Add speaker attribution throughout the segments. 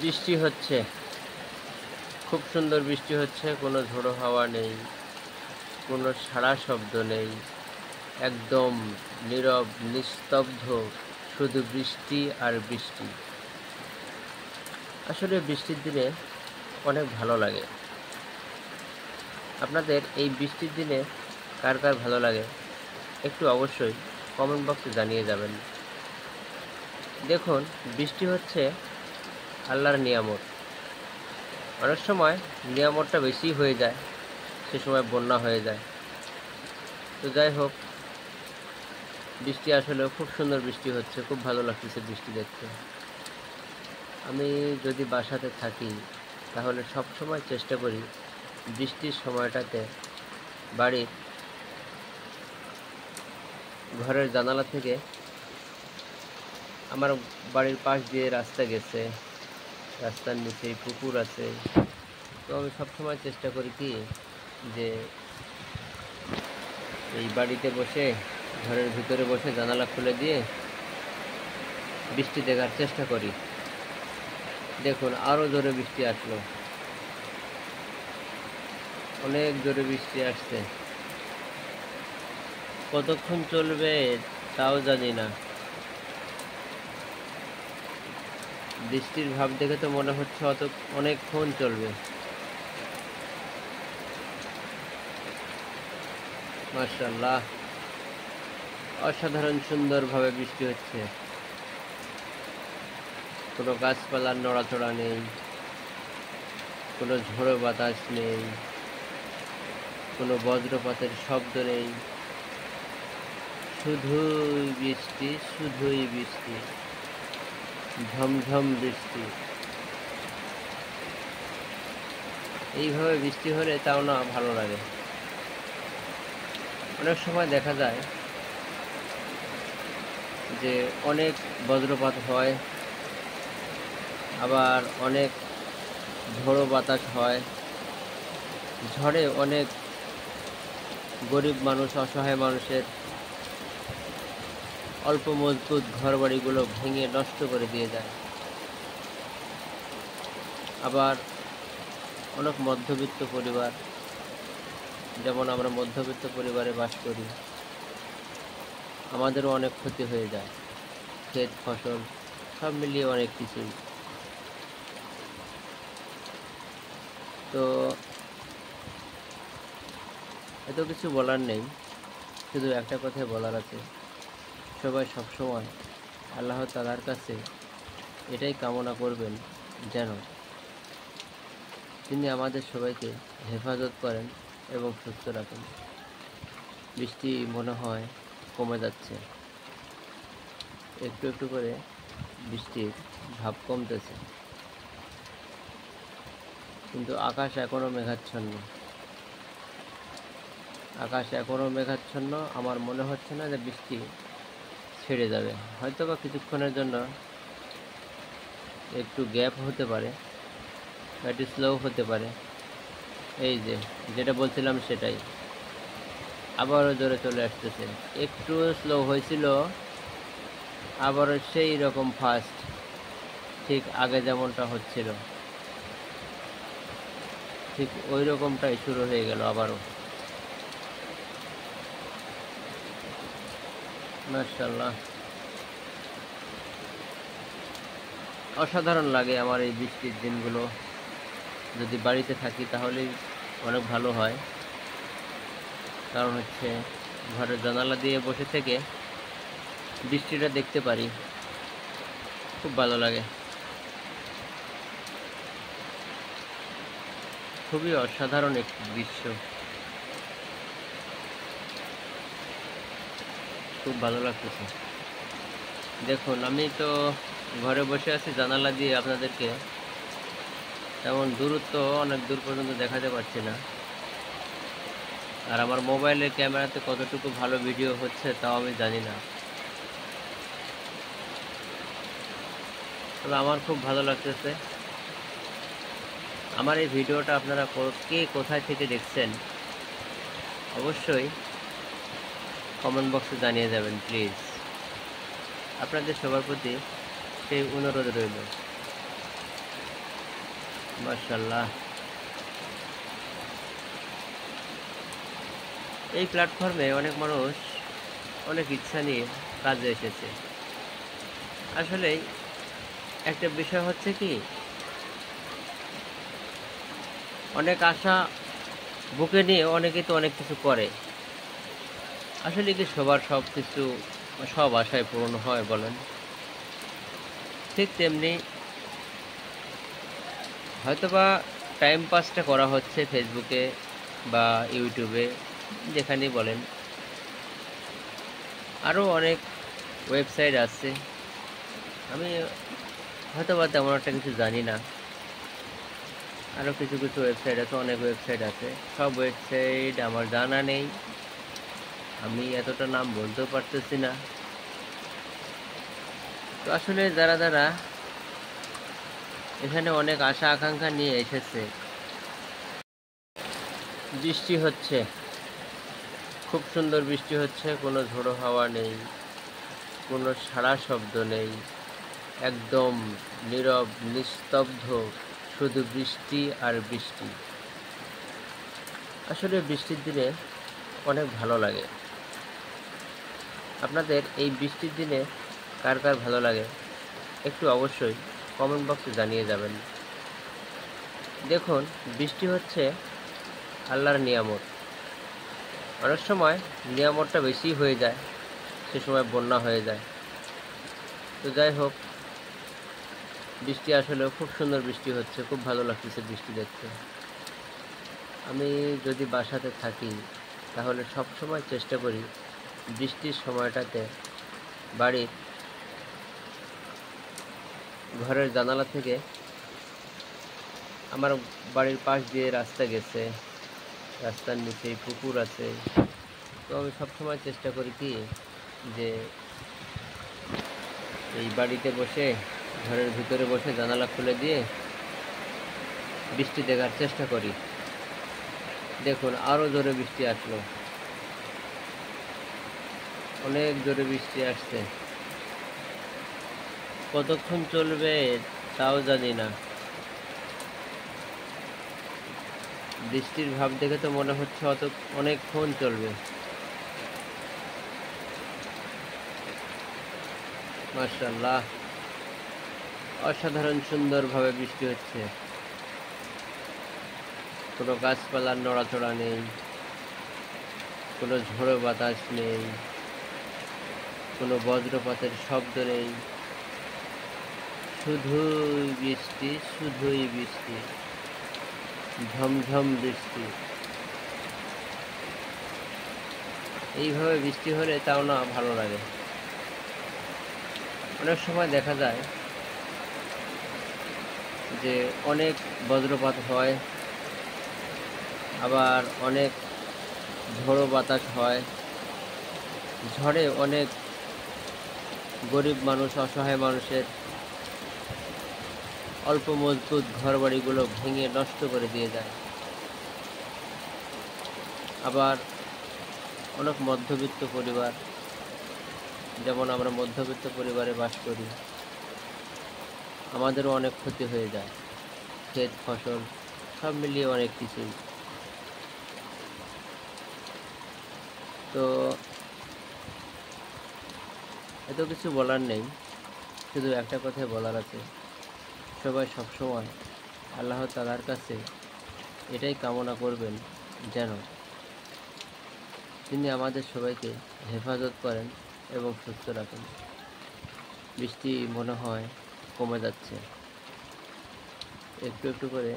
Speaker 1: বৃষ্টি হচ্ছে, খুব সুন্দর বৃষ্টি হচ্ছে। কোনো ঝোড়ো হাওয়া নেই, কোনো সাড়া শব্দ নেই, একদম নীরব নিস্তব্ধ, শুধু বৃষ্টি আর বৃষ্টি। আসলে বৃষ্টির দিনে অনেক ভালো লাগে। আপনাদের এই বৃষ্টির দিনে কার কার ভালো লাগে একটু অবশ্যই কমেন্ট বক্সে জানিয়ে যাবেন। দেখুন, বৃষ্টি হচ্ছে আল্লাহর নিয়ামত। অনেক সময় নিয়ামতটা বেশি হয়ে যায়, সে সময় বন্যা হয়ে যায়। তো যাই হোক, বৃষ্টি আসলে খুব সুন্দর বৃষ্টি হচ্ছে, খুব ভালো লাগতেছে বৃষ্টি দেখতে। আমি যদি বাসাতে থাকি তাহলে সব সময় চেষ্টা করি বৃষ্টির সময়টাতে বাড়ির ঘরের জানালা থেকে, আমার বাড়ির পাশ দিয়ে রাস্তা গেছে, রাস্তার নিচে পুকুর আছে। তো আমি সবসময় চেষ্টা করি কি যে এই বাড়িতে বসে, ঘরের ভিতরে বসে জানালা খুলে দিয়ে বৃষ্টি দেখার চেষ্টা করি। দেখুন, আরও জোরে বৃষ্টি আসলো, অনেক জোরে বৃষ্টি আসছে। কতক্ষণ চলবে তাও জানি না। বৃষ্টির ভাব দেখে তো মনে হচ্ছে অনেকক্ষণ চলবে। মাশাআল্লাহ, অসাধারণ সুন্দরভাবে বৃষ্টি হচ্ছে। কোনো গাছপালার নড়াচড়া নেই, কোনো ঝোড়ো বাতাস নেই, কোনো বজ্রপাতের শব্দ নেই, শুধুই বৃষ্টি, শুধুই বৃষ্টি, ঝমঝম বৃষ্টি। এইভাবে বৃষ্টি হলে তাও না ভালো লাগে। অনেক সময় দেখা যায় যে অনেক বজ্রপাত হয়, আবার অনেক ঝোড়ো বাতাস হয়। ঝড়ে অনেক গরিব মানুষ, অসহায় মানুষের অল্প মজবুত ঘরবাড়িগুলো ভেঙে নষ্ট করে দিয়ে যায়। আবার অনেক মধ্যবিত্ত পরিবার, যেমন আমরা মধ্যবিত্ত পরিবারে বাস করি, আমাদেরও অনেক ক্ষতি হয়ে যায়। ক্ষেত ফসল সব মিলিয়ে অনেক কিছুই। তো এত কিছু বলার নেই, শুধু একটা কথাই বলার আছে। সবাই সবসময় আল্লাহ তাআলার কাছে এটাই কামনা করবেন যেন তিনি আমাদের সবাইকে হেফাজত করেন এবং সুস্থ রাখেন। বৃষ্টি মনে হয় কমে যাচ্ছে, একটু একটু করে বৃষ্টির ভাব কমতেছে, কিন্তু আকাশ এখনও মেঘাচ্ছন্ন। আকাশ এখনও মেঘাচ্ছন্ন। আমার মনে হচ্ছে না যে বৃষ্টি ছেড়ে যাবে। হয়তো বা কিছুক্ষণের জন্য একটু গ্যাপ হতে পারে, বা একটু স্লো হতে পারে। এই যে যেটা বলছিলাম সেটাই, আবারও জোরে চলে আসতেছে। একটু স্লো হয়েছিল, আবারও সেই রকম ফাস্ট, ঠিক আগে যেমনটা হচ্ছিল ঠিক ওই রকমটাই শুরু হয়ে গেল আবারও। মাশাআল্লাহ, অসাধারণ লাগে আমার এই বৃষ্টির দিনগুলো। যদি বাড়িতে থাকি তাহলেই অনেক ভালো হয়, কারণ হচ্ছে ঘরের জানালা দিয়ে বসে থেকে বৃষ্টিটা দেখতে পারি, খুব ভালো লাগে। খুবই অসাধারণ একটি দৃশ্য, খুব ভালো লাগতেছে। দেখুন, আমি তো ঘরে বসে আছি, জানালা দিয়ে আপনাদেরকে তেমন দূরত্ব অনেক দূর পর্যন্ত দেখাতে পারছি না। আর আমার মোবাইলের ক্যামেরাতে কতটুকু ভালো ভিডিও হচ্ছে তাও আমি জানি না। তবে আমার খুব ভালো লাগতেছে। আমার এই ভিডিওটা আপনারা কে কোথায় থেকে দেখছেন অবশ্যই কমেন্ট বক্সে জানিয়ে যাবেন প্লিজ। আপনাদের সবার প্রতি সেই অনুরোধ রইল। মাশাআল্লাহ। এই প্ল্যাটফর্মে অনেক মানুষ অনেক ইচ্ছা নিয়ে কাজে এসেছে। আসলে একটা বিষয় হচ্ছে কি, অনেক আশা বুকে নিয়ে অনেকেই তো অনেক কিছু করে। আসলে কি সবার সব কিছু, সব আশায় পূরণ হয় বলেন? ঠিক তেমনি হয়তোবা টাইম পাসটা করা হচ্ছে ফেসবুকে বা ইউটিউবে, যেখানেই বলেন। আরও অনেক ওয়েবসাইট আছে, আমি হয়তোবা তেমন একটা কিছু জানি না। আরও কিছু কিছু ওয়েবসাইট আছে, অনেক ওয়েবসাইট আছে। সব ওয়েবসাইট আমার জানা নেই, আমি এতটা নাম বলতেও পারতেছি না। তো আসলে যারা যারা এখানে অনেক আশা আকাঙ্ক্ষা নিয়ে এসেছে, বৃষ্টি হচ্ছে, খুব সুন্দর বৃষ্টি হচ্ছে, কোনো ঝোড়ো হাওয়া নেই, কোনো সাড়া শব্দ নেই, একদম নীরব নিস্তব্ধ, শুধু বৃষ্টি আর বৃষ্টি। আসলে বৃষ্টির দিনে অনেক ভালো লাগে। আপনাদের এই বৃষ্টির দিনে কার কার ভালো লাগে একটু অবশ্যই কমেন্ট বক্সে জানিয়ে যাবেন। দেখুন, বৃষ্টি হচ্ছে আল্লাহর নিয়ামত। অনেক সময় নিয়ামতটা বেশি হয়ে যায়, সে সময় বন্যা হয়ে যায়। তো যাই হোক, বৃষ্টি আসলেও খুব সুন্দর বৃষ্টি হচ্ছে, খুব ভালো লাগতেছে বৃষ্টি দেখতে। আমি যদি বাসাতে থাকি তাহলে সব সময় চেষ্টা করি বৃষ্টির সময়টাতে বাড়ির ঘরের জানালা থেকে, আমার বাড়ির পাশ দিয়ে রাস্তা গেছে, রাস্তার নিচেই পুকুর আছে। তো আমি সবসময় চেষ্টা করি কি, যে এই বাড়িতে বসে, ঘরের ভিতরে বসে জানালা খুলে দিয়ে বৃষ্টি দেখার চেষ্টা করি। দেখুন, আরও জোরে বৃষ্টি আসলো, অনেক জোরে বৃষ্টি আসছে। কতক্ষণ চলবে তাও জানি না। বৃষ্টির ভাব দেখে তো মনে হচ্ছে অনেকক্ষণ চলবে। মাশাআল্লাহ, অসাধারণ সুন্দরভাবে বৃষ্টি হচ্ছে। কোনো গাছপালার নড়াচড়া নেই, কোনো ঝোড়ো বাতাস নেই, কোনো বজ্রপাতের শব্দ নেই, শুধুই বৃষ্টি, শুধুই বৃষ্টি, ঝমঝম বৃষ্টি। এইভাবে বৃষ্টি হলে তাও না ভালো লাগে। অনেক সময় দেখা যায় যে অনেক বজ্রপাত হয়, আবার অনেক ঝোড়ো বাতাস হয়। ঝড়ে অনেক গরিব মানুষ, অসহায় মানুষের অল্প মজবুত ঘরবাড়িগুলো ভেঙে নষ্ট করে দিয়ে যায়। আবার অনেক মধ্যবিত্ত পরিবার, যেমন আমরা মধ্যবিত্ত পরিবারে বাস করি, আমাদেরও অনেক ক্ষতি হয়ে যায়। ক্ষেত ফসল সব মিলিয়ে অনেক কিছুই। তো এত কিছু বলার নেই, শুধু একটা কথাই বলার আছে, সবাই সবসময় আল্লাহ তাআলার কাছে এটাই কামনা করবেন, যেন তিনি আমাদের সবাইকে হেফাজত করেন এবং সুস্থ রাখেন। বৃষ্টি মনে হয় কমে যাচ্ছে, একটু একটু করে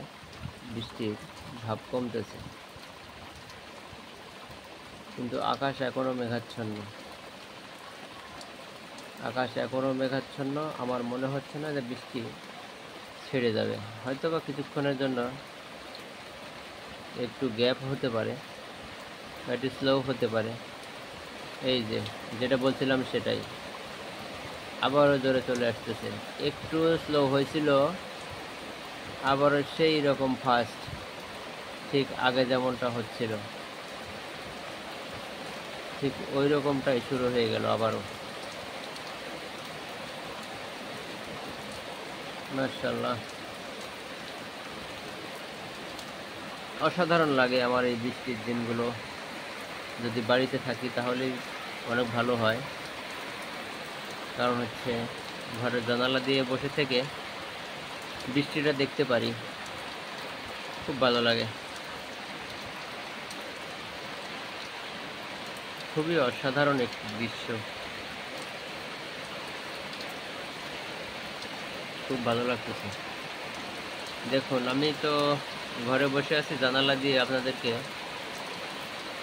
Speaker 1: বৃষ্টির ভাব কমতেছে, কিন্তু আকাশ এখনও মেঘাচ্ছন্ন। আকাশ এখনও মেঘাচ্ছন্ন। আমার মনে হচ্ছে না যে বৃষ্টি ছেড়ে যাবে। হয়তো বা কিছুক্ষণের জন্য একটু গ্যাপ হতে পারে, একটু স্লো হতে পারে। এই যে যেটা বলছিলাম সেটাই, আবারও জোরে চলে আসতেছে। একটু স্লো হয়েছিল, আবারও সেই রকম ফাস্ট, ঠিক আগে যেমনটা হচ্ছিল ঠিক ওই রকমটাই শুরু হয়ে গেল আবারও। মাশাআল্লাহ। অসাধারণ লাগে আমার এই বৃষ্টির দিনগুলো। যদি বাড়িতে থাকি তাহলেই অনেক ভালো হয়। কারণ হচ্ছে ঘরের জানালা দিয়ে বসে থেকে বৃষ্টিটা দেখতে পারি, খুব ভালো লাগে। খুবই অসাধারণ একটি দৃশ্য, খুব ভালো লাগতেছে। দেখুন, আমি তো ঘরে বসে আছি, জানালা দিয়ে আপনাদেরকে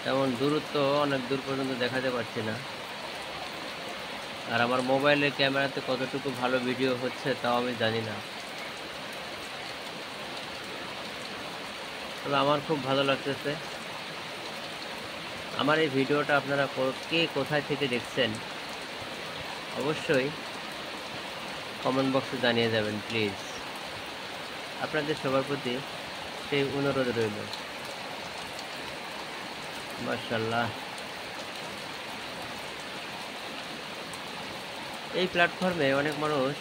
Speaker 1: তেমন দূরত্ব অনেক দূর পর্যন্ত দেখাতে পারছি না। আর আমার মোবাইলের ক্যামেরাতে কতটুকু ভালো ভিডিও হচ্ছে তাও আমি জানি না। তবে আমার খুব ভালো লাগতেছে। আমার এই ভিডিওটা আপনারা কে কোথায় থেকে দেখছেন অবশ্যই কমেন্ট বক্সে জানিয়ে যাবেন প্লিজ। আপনাদের সবার প্রতি সেই অনুরোধ রইল। মাশাআল্লাহ, এই প্ল্যাটফর্মে অনেক মানুষ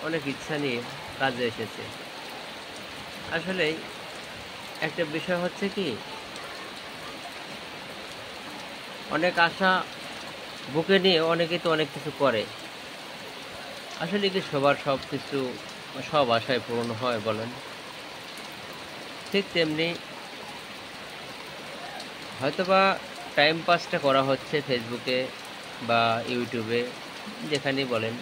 Speaker 1: অনেক ইচ্ছা নিয়ে কাজে এসেছে। আসলে একটা বিষয় হচ্ছে কি, অনেক আশা বুকে নিয়ে অনেকেই তো অনেক কিছু করে। আসলে কি সবার সব কিছু, সব আশায় পূরণ হয় বলেন? ঠিক তেমনি হয়তোবা টাইম পাসটা করা হচ্ছে ফেসবুকে বা ইউটিউবে, যেখানেই বলেন।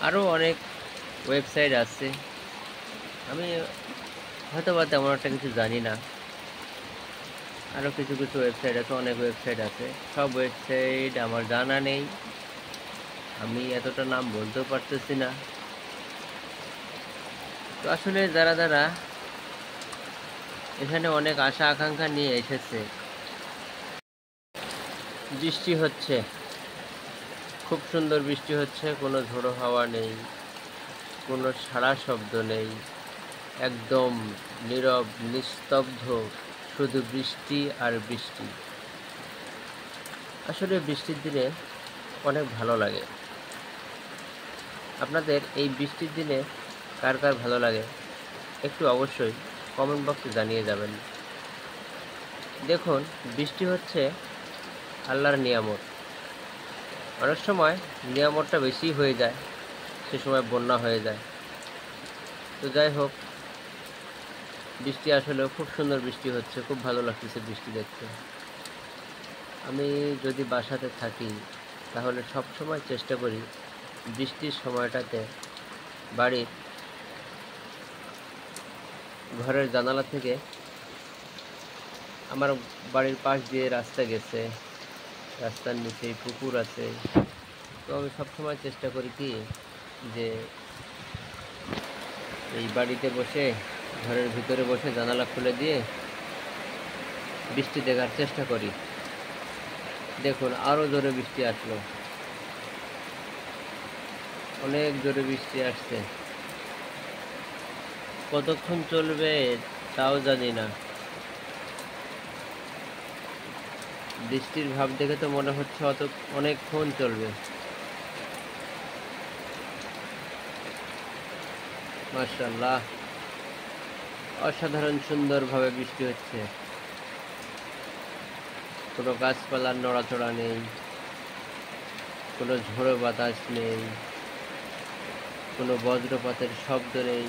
Speaker 1: আরও অনেক ওয়েবসাইট আছে, আমি হয়তোবা তেমন একটা কিছু জানি না। আরও কিছু কিছু ওয়েবসাইট আছে, অনেক ওয়েবসাইট আছে। সব ওয়েবসাইট আমার জানা নেই, আমি এতটা নাম বলতেও পারতেছি না। তো আসলে যারা যারা এখানে অনেক আশা আকাঙ্ক্ষা নিয়ে এসেছে, বৃষ্টি হচ্ছে, খুব সুন্দর বৃষ্টি হচ্ছে, কোনো ঝোড়ো হাওয়া নেই, কোনো সাড়া শব্দ নেই, একদম নীরব নিস্তব্ধ, শুধু বৃষ্টি আর বৃষ্টি। আসলে বৃষ্টির দিনে অনেক ভালো লাগে। আপনাদের এই বৃষ্টির দিনে কার কার ভালো লাগে একটু অবশ্যই কমেন্ট বক্সে জানিয়ে যাবেন। দেখুন, বৃষ্টি হচ্ছে আল্লাহর নিয়ামত। অনেক সময় নিয়ামতটা বেশি হয়ে যায়, সে সময় বন্যা হয়ে যায়। তো যাই হোক, বৃষ্টি আসলেও খুব সুন্দর বৃষ্টি হচ্ছে, খুব ভালো লাগতেছে বৃষ্টি দেখতে। আমি যদি বাসাতে থাকি তাহলে সব সময় চেষ্টা করি বৃষ্টির সময়টাতে বাড়ির ঘরের জানালা থেকে, আমার বাড়ির পাশ দিয়ে রাস্তা গেছে, রাস্তার নিচে পুকুর আছে, তো আমি সবসময় চেষ্টা করি কি যে এই বাড়িতে বসে, ঘরের ভিতরে বসে জানালা খুলে দিয়ে বৃষ্টি দেখার চেষ্টা করি। দেখুন, আরও জোরে বৃষ্টি আসলো, অনেক জোরে বৃষ্টি আসছে। কতক্ষণ চলবে তাও জানি না। বৃষ্টির ভাব দেখে তো মনে হচ্ছে অনেকক্ষণ চলবে। মাশাআল্লাহ, অসাধারণ সুন্দরভাবে বৃষ্টি হচ্ছে। কোনো গাছপালার নড়াচড়া নেই, কোনো ঝোড়ো বাতাস নেই, কোনো বজ্রপাতের শব্দ নেই,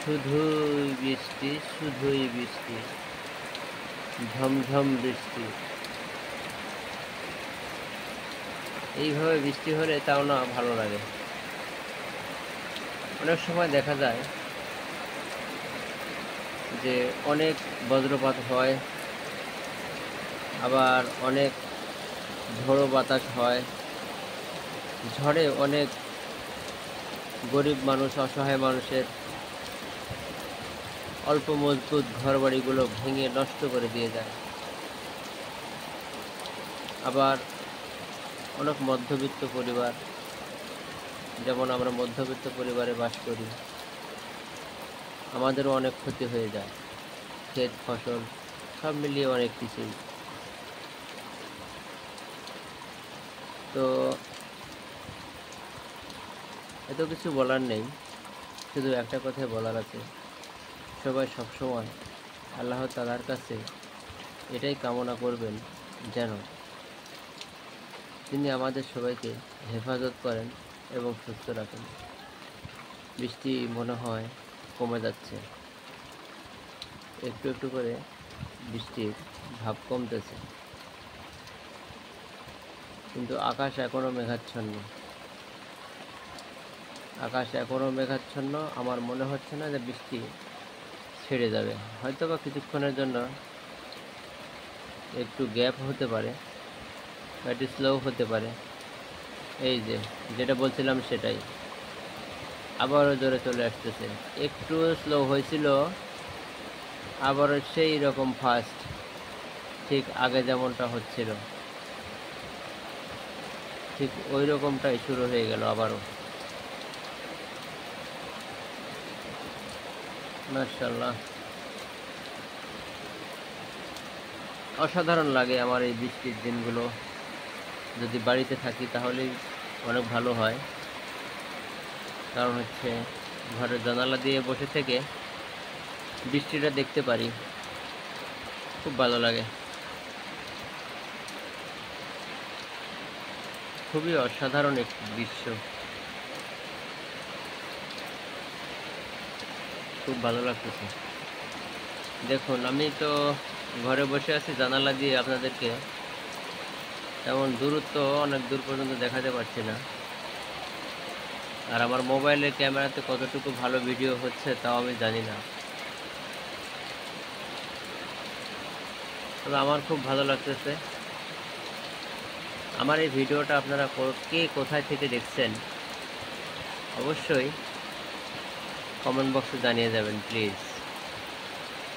Speaker 1: শুধুই বৃষ্টি, শুধুই বৃষ্টি, ঝমঝম বৃষ্টি। এইভাবে বৃষ্টি হলে তাও না ভালো লাগে। অনেক সময় দেখা যায় যে অনেক বজ্রপাত হয়, আবার অনেক ঝোড়ো বাতাস হয়। ঝড়ে অনেক গরিব মানুষ, অসহায় মানুষের অল্প মজবুত ঘরবাড়িগুলো ভেঙে নষ্ট করে দিয়ে যায়। আবার অনেক মধ্যবিত্ত পরিবার, যেমন আমরা মধ্যবিত্ত পরিবারে বাস করি, আমাদেরও অনেক ক্ষতি হয়ে যায়, ক্ষেত ফসল সব মিলিয়ে অনেক কিছুই। তো এত কিছু বলার নেই, শুধু একটা কথাই বলার আছে, সবাই সবসময় আল্লাহ তাআলার কাছে এটাই কামনা করবেন যেন তিনি আমাদের সবাইকে হেফাজত করেন এবং সুস্থ রাখেন। বৃষ্টি মনে হয় কমে যাচ্ছে, একটু একটু করে বৃষ্টির ভাব কমতেছে, কিন্তু আকাশ এখনও মেঘাচ্ছন্ন। আমার মনে হচ্ছে না যে বৃষ্টি ছেড়ে যাবে। হয়তো বা কিছুক্ষণের জন্য একটু গ্যাপ হতে পারে বা একটু স্লো হতে পারে। এই যেটা বলছিলাম সেটাই আবারও জোরে চলে আসতেছে। একটু স্লো হয়েছিল, আবারও সেই রকম ফাস্ট, ঠিক আগে যেমনটা হচ্ছিল ঠিক ওই রকমটাই শুরু হয়ে গেল আবারও। মাশাআল্লাহ, অসাধারণ লাগে আমার এই বৃষ্টির দিনগুলো। যদি বাড়িতে থাকি তাহলেই অনেক ভালো হয়, কারণ হচ্ছে ঘরের জানালা দিয়ে বসে থেকে বৃষ্টিটা দেখতে পারি, খুব ভালো লাগে। খুবই অসাধারণ একটি দৃশ্য, খুব ভালো লাগতেছে। দেখুন, আমি তো ঘরে বসে আছি, জানালা দিয়ে আপনাদেরকে তেমন দূরত্ব অনেক দূর পর্যন্ত দেখাতে পারছি না। আর আমার মোবাইলের ক্যামেরাতে কতটুকু ভালো ভিডিও হচ্ছে তাও আমি জানি না, তবে আমার খুব ভালো লাগতেছে। আমার এই ভিডিওটা আপনারা কে কোথায় থেকে দেখছেন অবশ্যই কমেন্ট বক্সে জানিয়ে যাবেন প্লিজ।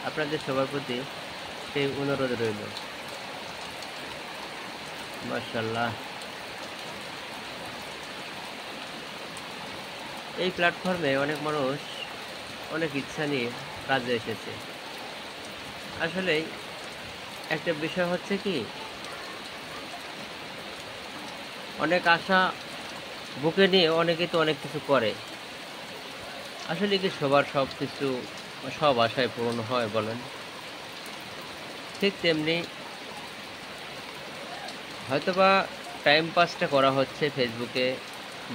Speaker 1: আপনাদের সবার প্রতি সেই অনুরোধ রইল। মাশাআল্লাহ, এই প্ল্যাটফর্মে অনেক মানুষ অনেক ইচ্ছা নিয়ে কাজে এসেছে। আসলে একটা বিষয় হচ্ছে কি, অনেক আশা বুকে নিয়ে অনেকেই তো অনেক কিছু করে। আসলে কি সবার সব আশায় পূরণ হয় বলেন? ঠিক তেমনি হয়তোবা টাইম পাসটা করা হচ্ছে ফেসবুকে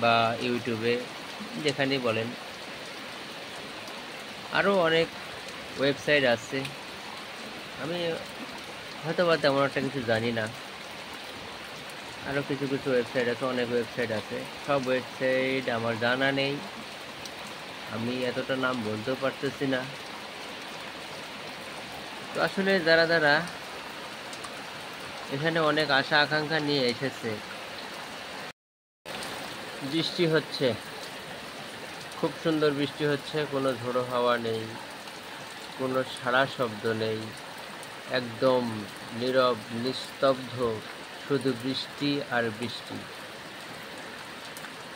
Speaker 1: বা ইউটিউবে, যেখানেই বলেন। আরও অনেক ওয়েবসাইট আছে, আমি হয়তোবা তেমন একটা কিছু জানি না। আরও কিছু কিছু ওয়েবসাইট আছে, অনেক ওয়েবসাইট আছে। সব ওয়েবসাইট আমার জানা নেই, আমি এতটা নাম বলতেও পারতেছি না। তো আসলে যারা এখানে অনেক আশা আকাঙ্ক্ষা নিয়ে এসেছে। বৃষ্টি হচ্ছে, খুব সুন্দর বৃষ্টি হচ্ছে, কোনো ঝোড়ো হাওয়া নেই, কোনো সাড়া শব্দ নেই, একদম নীরব নিস্তব্ধ, শুধু বৃষ্টি আর বৃষ্টি।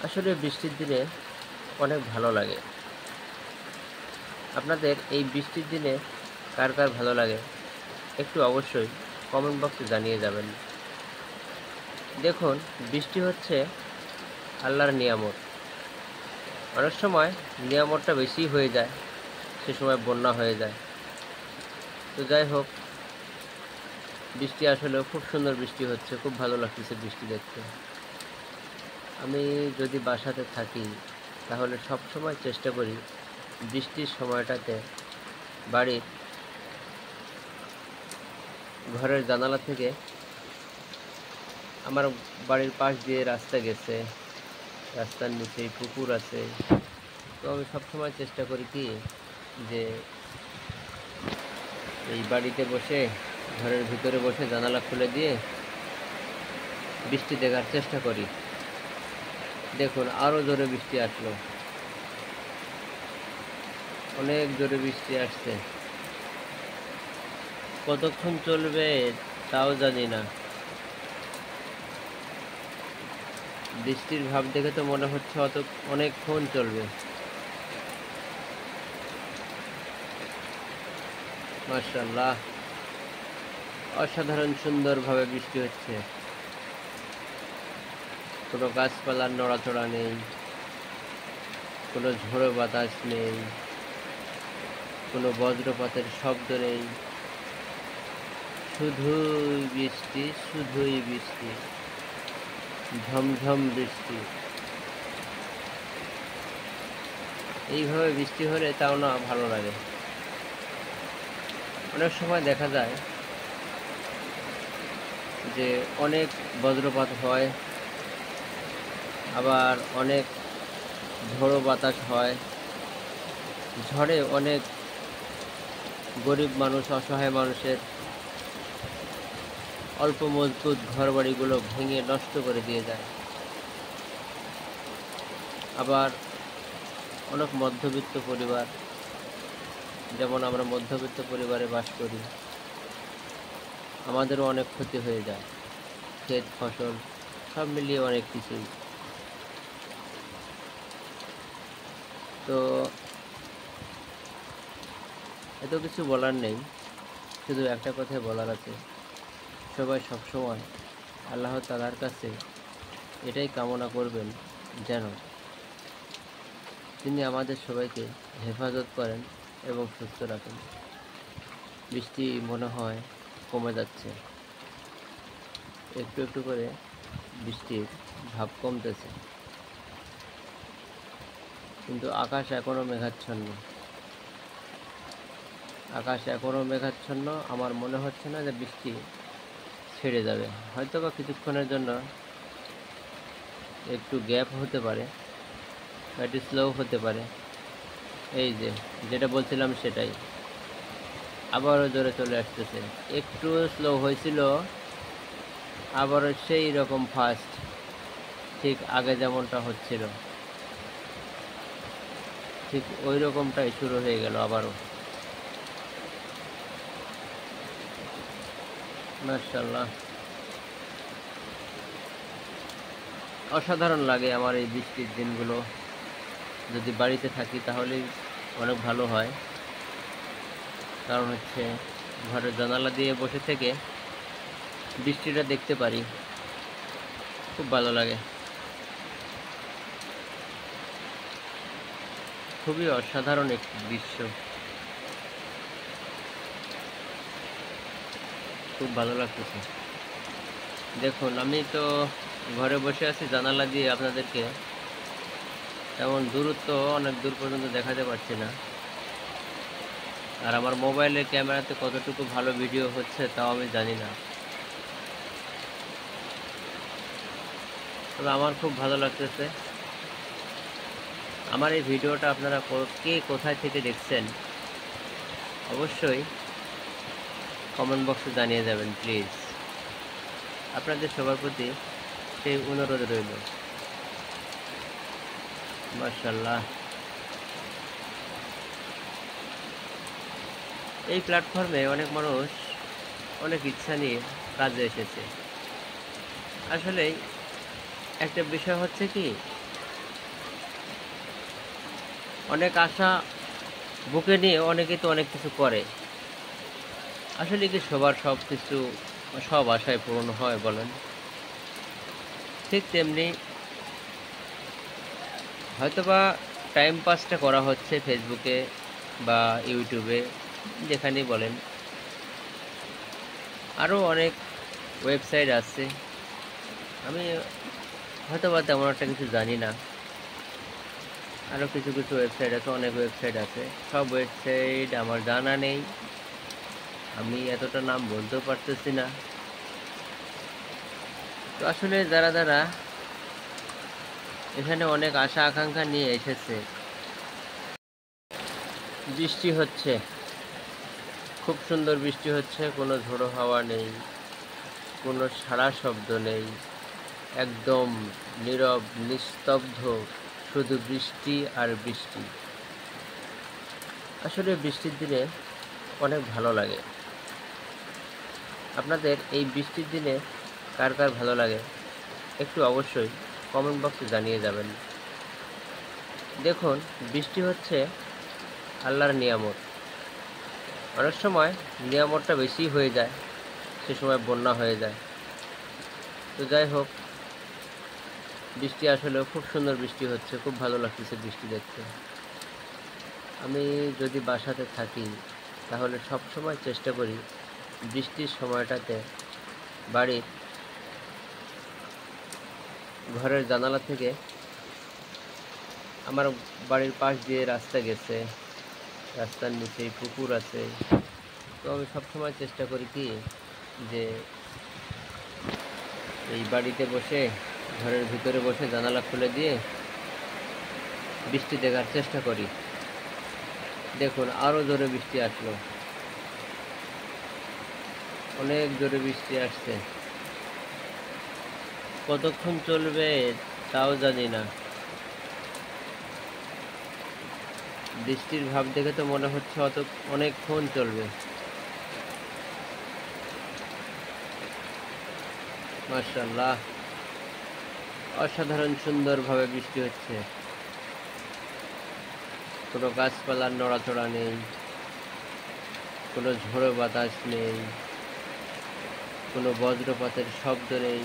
Speaker 1: আসলে বৃষ্টির দিনে অনেক ভালো লাগে। আপনাদের এই বৃষ্টির দিনে কার কার ভালো লাগে একটু অবশ্যই কমেন্ট বক্সে জানিয়ে যাবেন। দেখুন, বৃষ্টি হচ্ছে আল্লাহর নিয়ামত। অনেক সময় নিয়ামতটা বেশি হয়ে যায়, সে সময় বন্যা হয়ে যায়। তো যাই হোক, বৃষ্টি আসলেও খুব সুন্দর বৃষ্টি হচ্ছে, খুব ভালো লাগতেছে বৃষ্টি দেখতে। আমি যদি বাসাতে থাকি তাহলে সব সময় চেষ্টা করি বৃষ্টির সময়টাতে বাড়ির ঘরের জানালা থেকে, আমার বাড়ির পাশ দিয়ে রাস্তা গেছে, রাস্তার নিচে পুকুর আছে, তো আমি সবসময় চেষ্টা করি কি যে এই বাড়িতে বসে, ঘরের ভিতরে বসে জানালা খুলে দিয়ে বৃষ্টি দেখার চেষ্টা করি। দেখুন, আরও জোরে বৃষ্টি আসলো, অনেক জোরে বৃষ্টি আসছে। কতক্ষণ চলবে তাও জানি না। বৃষ্টির ভাব দেখে তো মনে হচ্ছে অনেকক্ষণ চলবে। মাশাআল্লাহ, অসাধারণ সুন্দরভাবে বৃষ্টি হচ্ছে, কোনো গাছপালার নড়াচড়া নেই, কোনো ঝোড়ো বাতাস নেই, কোনো বজ্রপাতের শব্দ নেই, শুধুই বৃষ্টি, শুধুই বৃষ্টি, ঝমঝম বৃষ্টি। এইভাবে বৃষ্টি হলে তাও না ভালো লাগে। অনেক সময় দেখা যায় যে অনেক বজ্রপাত হয়, আবার অনেক ঝোড়ো বাতাস হয়। ঝড়ে অনেক গরিব মানুষ, অসহায় মানুষের অল্প মজবুত ঘরবাড়িগুলো ভেঙে নষ্ট করে দিয়ে যায়। আবার অনেক মধ্যবিত্ত পরিবার, যেমন আমরা মধ্যবিত্ত পরিবারে বাস করি, আমাদেরও অনেক ক্ষতি হয়ে যায়। ক্ষেত ফসল সব মিলিয়ে অনেক কিছুই। তো এত কিছু বলার নেই, শুধু একটা কথাই বলার আছে, সবাই সবসময় আল্লাহ তাআলার কাছে এটাই কামনা করবেন যেন তিনি আমাদের সবাইকে হেফাজত করেন এবং সুস্থ রাখেন। বৃষ্টি মনে হয় কমে যাচ্ছে, একটু একটু করে বৃষ্টির ভাব কমতেছে, কিন্তু আকাশ এখনও মেঘাচ্ছন্ন। আমার মনে হচ্ছে না যে বৃষ্টি ছেড়ে যাবে। হয়তো বা কিছুক্ষণের জন্য একটু গ্যাপ হতে পারে, বা একটু স্লো হতে পারে। এই যে যেটা বলছিলাম সেটাই আবারও জোরে চলে আসতেছে। একটু স্লো হয়েছিল, আবারও সেই রকম ফাস্ট, ঠিক আগে যেমনটা হচ্ছিল ঠিক ওই রকমটাই শুরু হয়ে গেল আবারও। মাশাআল্লাহ, অসাধারণ লাগে আমার এই বৃষ্টির দিনগুলো। যদি বাড়িতে থাকি তাহলেই অনেক ভালো হয়, কারণ হচ্ছে ঘরের জানালা দিয়ে বসে থেকে বৃষ্টিটা দেখতে পারি, খুব ভালো লাগে। খুবই অসাধারণ একটি দৃশ্য, খুব ভালো লাগতেছে। দেখুন, আমি তো ঘরে বসে আছি, জানালা দিয়ে আপনাদেরকে তেমন দূরত্ব অনেক দূর পর্যন্ত দেখাতে পারছি না। আর আমার মোবাইলের ক্যামেরাতে কতটুকু ভালো ভিডিও হচ্ছে তাও আমি জানি না, তবে আমার খুব ভালো লাগতেছে। আমার এই ভিডিওটা আপনারা কে কোথায় থেকে দেখছেন অবশ্যই কমেন্ট বক্সে জানিয়ে যাবেন প্লিজ। আপনাদের সবার প্রতি সেই অনুরোধ রইল। মাশাআল্লাহ, এই প্ল্যাটফর্মে অনেক মানুষ অনেক ইচ্ছা নিয়ে কাজে এসেছে। আসলে একটা বিষয় হচ্ছে কি, অনেক আশা বুকে নিয়ে অনেকে তো অনেক কিছু করে। আসলে কি সবার সব কিছু, সব আশায় পূরণ হয় বলেন? ঠিক তেমনি হয়তোবা টাইম পাসটা করা হচ্ছে ফেসবুকে বা ইউটিউবে, যেখানেই বলেন। আরও অনেক ওয়েবসাইট আছে, আমি হয়তোবা তেমন একটা কিছু জানি না। আরও কিছু কিছু ওয়েবসাইট আছে, অনেক ওয়েবসাইট আছে। সব ওয়েবসাইট আমার জানা নেই, আমি এতটা নাম বলতেও পারতেছি না। তো আসলে যারা যারা এখানে অনেক আশা আকাঙ্ক্ষা নিয়ে এসেছে, বৃষ্টি হচ্ছে, খুব সুন্দর বৃষ্টি হচ্ছে, কোনো ঝোড়ো হাওয়া নেই, কোনো সাড়া শব্দ নেই, একদম নীরব নিস্তব্ধ, শুধু বৃষ্টি আর বৃষ্টি। আসলে বৃষ্টির দিনে অনেক ভালো লাগে। আপনাদের এই বৃষ্টির দিনে কার কার ভালো লাগে একটু অবশ্যই কমেন্ট বক্সে জানিয়ে যাবেন। দেখুন, বৃষ্টি হচ্ছে আল্লাহর নিয়ামত। অনেক সময় নিয়ামতটা বেশি হয়ে যায়, সে সময় বন্যা হয়ে যায়। তো যাই হোক, বৃষ্টি আসলে খুব সুন্দর বৃষ্টি হচ্ছে, খুব ভালো লাগতেছে বৃষ্টি দেখতে। আমি যদি বাসাতে থাকি তাহলে সব সময় চেষ্টা করি বৃষ্টির সময়টাতে বাড়ির ঘরের জানালা থেকে, আমার বাড়ির পাশ দিয়ে রাস্তা গেছে, রাস্তার নিচেই পুকুর আছে, তো আমি সবসময় চেষ্টা করি কি যে এই বাড়িতে বসে, ঘরের ভিতরে বসে জানালা খুলে দিয়ে বৃষ্টি দেখার চেষ্টা করি। দেখুন আরও জোরে বৃষ্টি আসলো, অনেক জোরে বৃষ্টি আসছে। কতক্ষণ চলবে তাও জানি না। বৃষ্টির ভাব দেখে তো মনে হচ্ছে অনেকক্ষণ চলবে। মাশাআল্লাহ, অসাধারণ সুন্দরভাবে বৃষ্টি হচ্ছে। কোনো গাছপালার নড়াচড়া নেই, কোনো ঝোড়ো বাতাস নেই, কোনো বজ্রপাতের শব্দ নেই,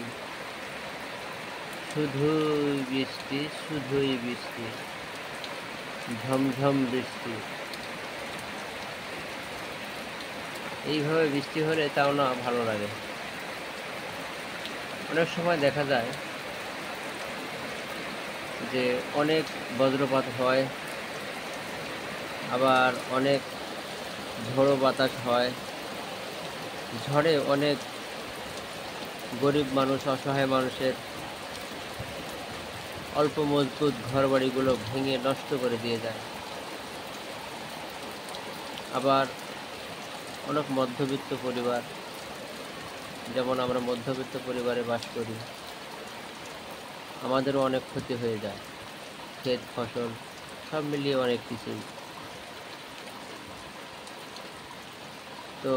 Speaker 1: শুধুই বৃষ্টি, শুধুই বৃষ্টি, ঝমঝম বৃষ্টি। এইভাবে বৃষ্টি হলে তাও না ভালো লাগে। অনেক সময় দেখা যায় যে অনেক বজ্রপাত হয়, আবার অনেক ঝোড়ো বাতাস হয়। ঝড়ে অনেক গরিব মানুষ, অসহায় মানুষের অল্প মজবুত ঘরবাড়িগুলো ভেঙে নষ্ট করে দিয়ে যায়। আবার অনেক মধ্যবিত্ত পরিবার, যেমন আমরা মধ্যবিত্ত পরিবারে বাস করি, আমাদেরও অনেক ক্ষতি হয়ে যায়। ক্ষেত ফসল সব মিলিয়ে অনেক কিছুই। তো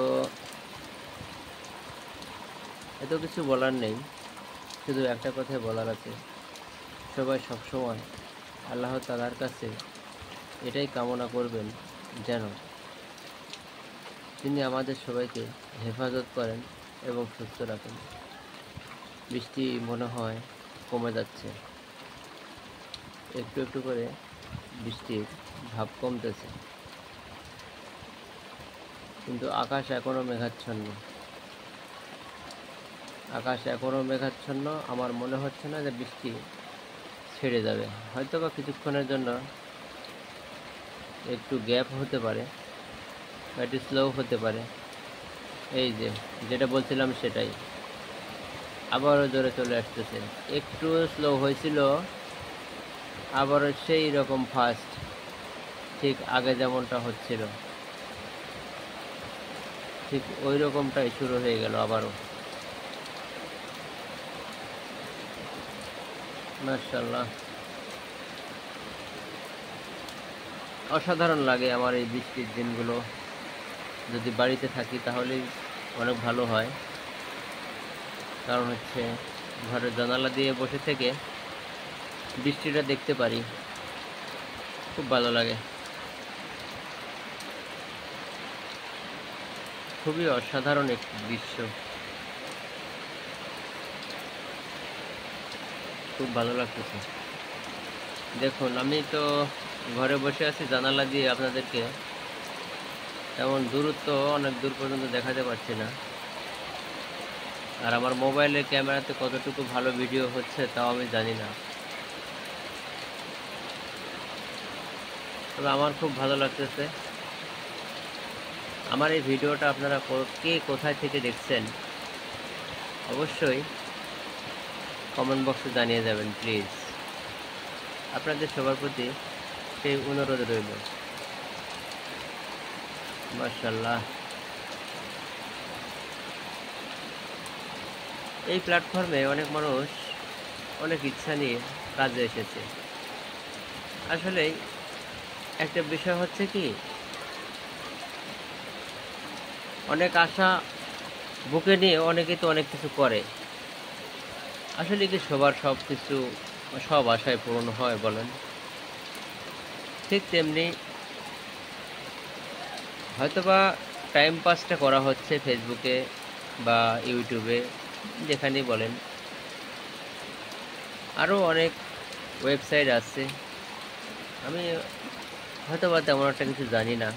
Speaker 1: এত কিছু বলার নেই, শুধু একটা কথাই বলার আছে, সবাই সবসময় আল্লাহ তাআলার কাছে এটাই কামনা করবেন যেন তিনি আমাদের সবাইকে হেফাজত করেন এবং সুস্থ রাখেন। বৃষ্টি মনে হয় কমে যাচ্ছে, একটু একটু করে বৃষ্টির ভাব কমতেছে, কিন্তু আকাশ এখনও মেঘাচ্ছন্ন। আকাশ এখনও মেঘাচ্ছন্ন। আমার মনে হচ্ছে না যে বৃষ্টি ছেড়ে যাবে। হয়তো বা কিছুক্ষণের জন্য একটু গ্যাপ হতে পারে বা একটু স্লো হতে পারে। এই যে যেটা বলছিলাম সেটাই আবারও জোরে চলে আসতেছে। একটু স্লো হয়েছিল, আবারও সেই রকম ফাস্ট, ঠিক আগে যেমনটা হচ্ছিল ঠিক ওই রকমটাই শুরু হয়ে গেল আবারও। মাশাআল্লাহ, অসাধারণ লাগে আমার এই বৃষ্টির দিনগুলো। যদি বাড়িতে থাকি তাহলেই অনেক ভালো হয়, কারণ হচ্ছে ঘরের জানালা দিয়ে বসে থেকে বৃষ্টিটা দেখতে পারি, খুব ভালো লাগে। খুবই অসাধারণ একটি দৃশ্য, খুব ভালো লাগতেছে। দেখুন আমি তো ঘরে বসে আছি, জানালা দিয়ে আপনাদেরকে তেমন দূরত্ব অনেক দূর পর্যন্ত দেখাতে পারছি না। আর আমার মোবাইলের ক্যামেরাতে কতটুকু ভালো ভিডিও হচ্ছে তাও আমি জানি না, তবে আমার খুব ভালো লাগতেছে। আমার এই ভিডিওটা আপনারা কে কোথায় থেকে দেখছেন অবশ্যই কমেন্ট বক্সে জানিয়ে যাবেন প্লিজ। আপনাদের সবার প্রতি সেই অনুরোধ রইল। মাশাআল্লাহ, এই প্ল্যাটফর্মে অনেক মানুষ অনেক ইচ্ছা নিয়ে কাজে এসেছে। আসলে একটা বিষয় হচ্ছে কি, অনেক আশা বুকে নিয়ে অনেকেই তো অনেক কিছু করে। আসলে কি সবার সব আশায় পূরণ হয় বলেন? ঠিক তেমনি হয়তোবা টাইম পাসটা করা হচ্ছে ফেসবুকে বা ইউটিউবে, যেখানেই বলেন। আরও অনেক ওয়েবসাইট আছে, আমি হয়তো বা তেমন একটা কিছু জানি না।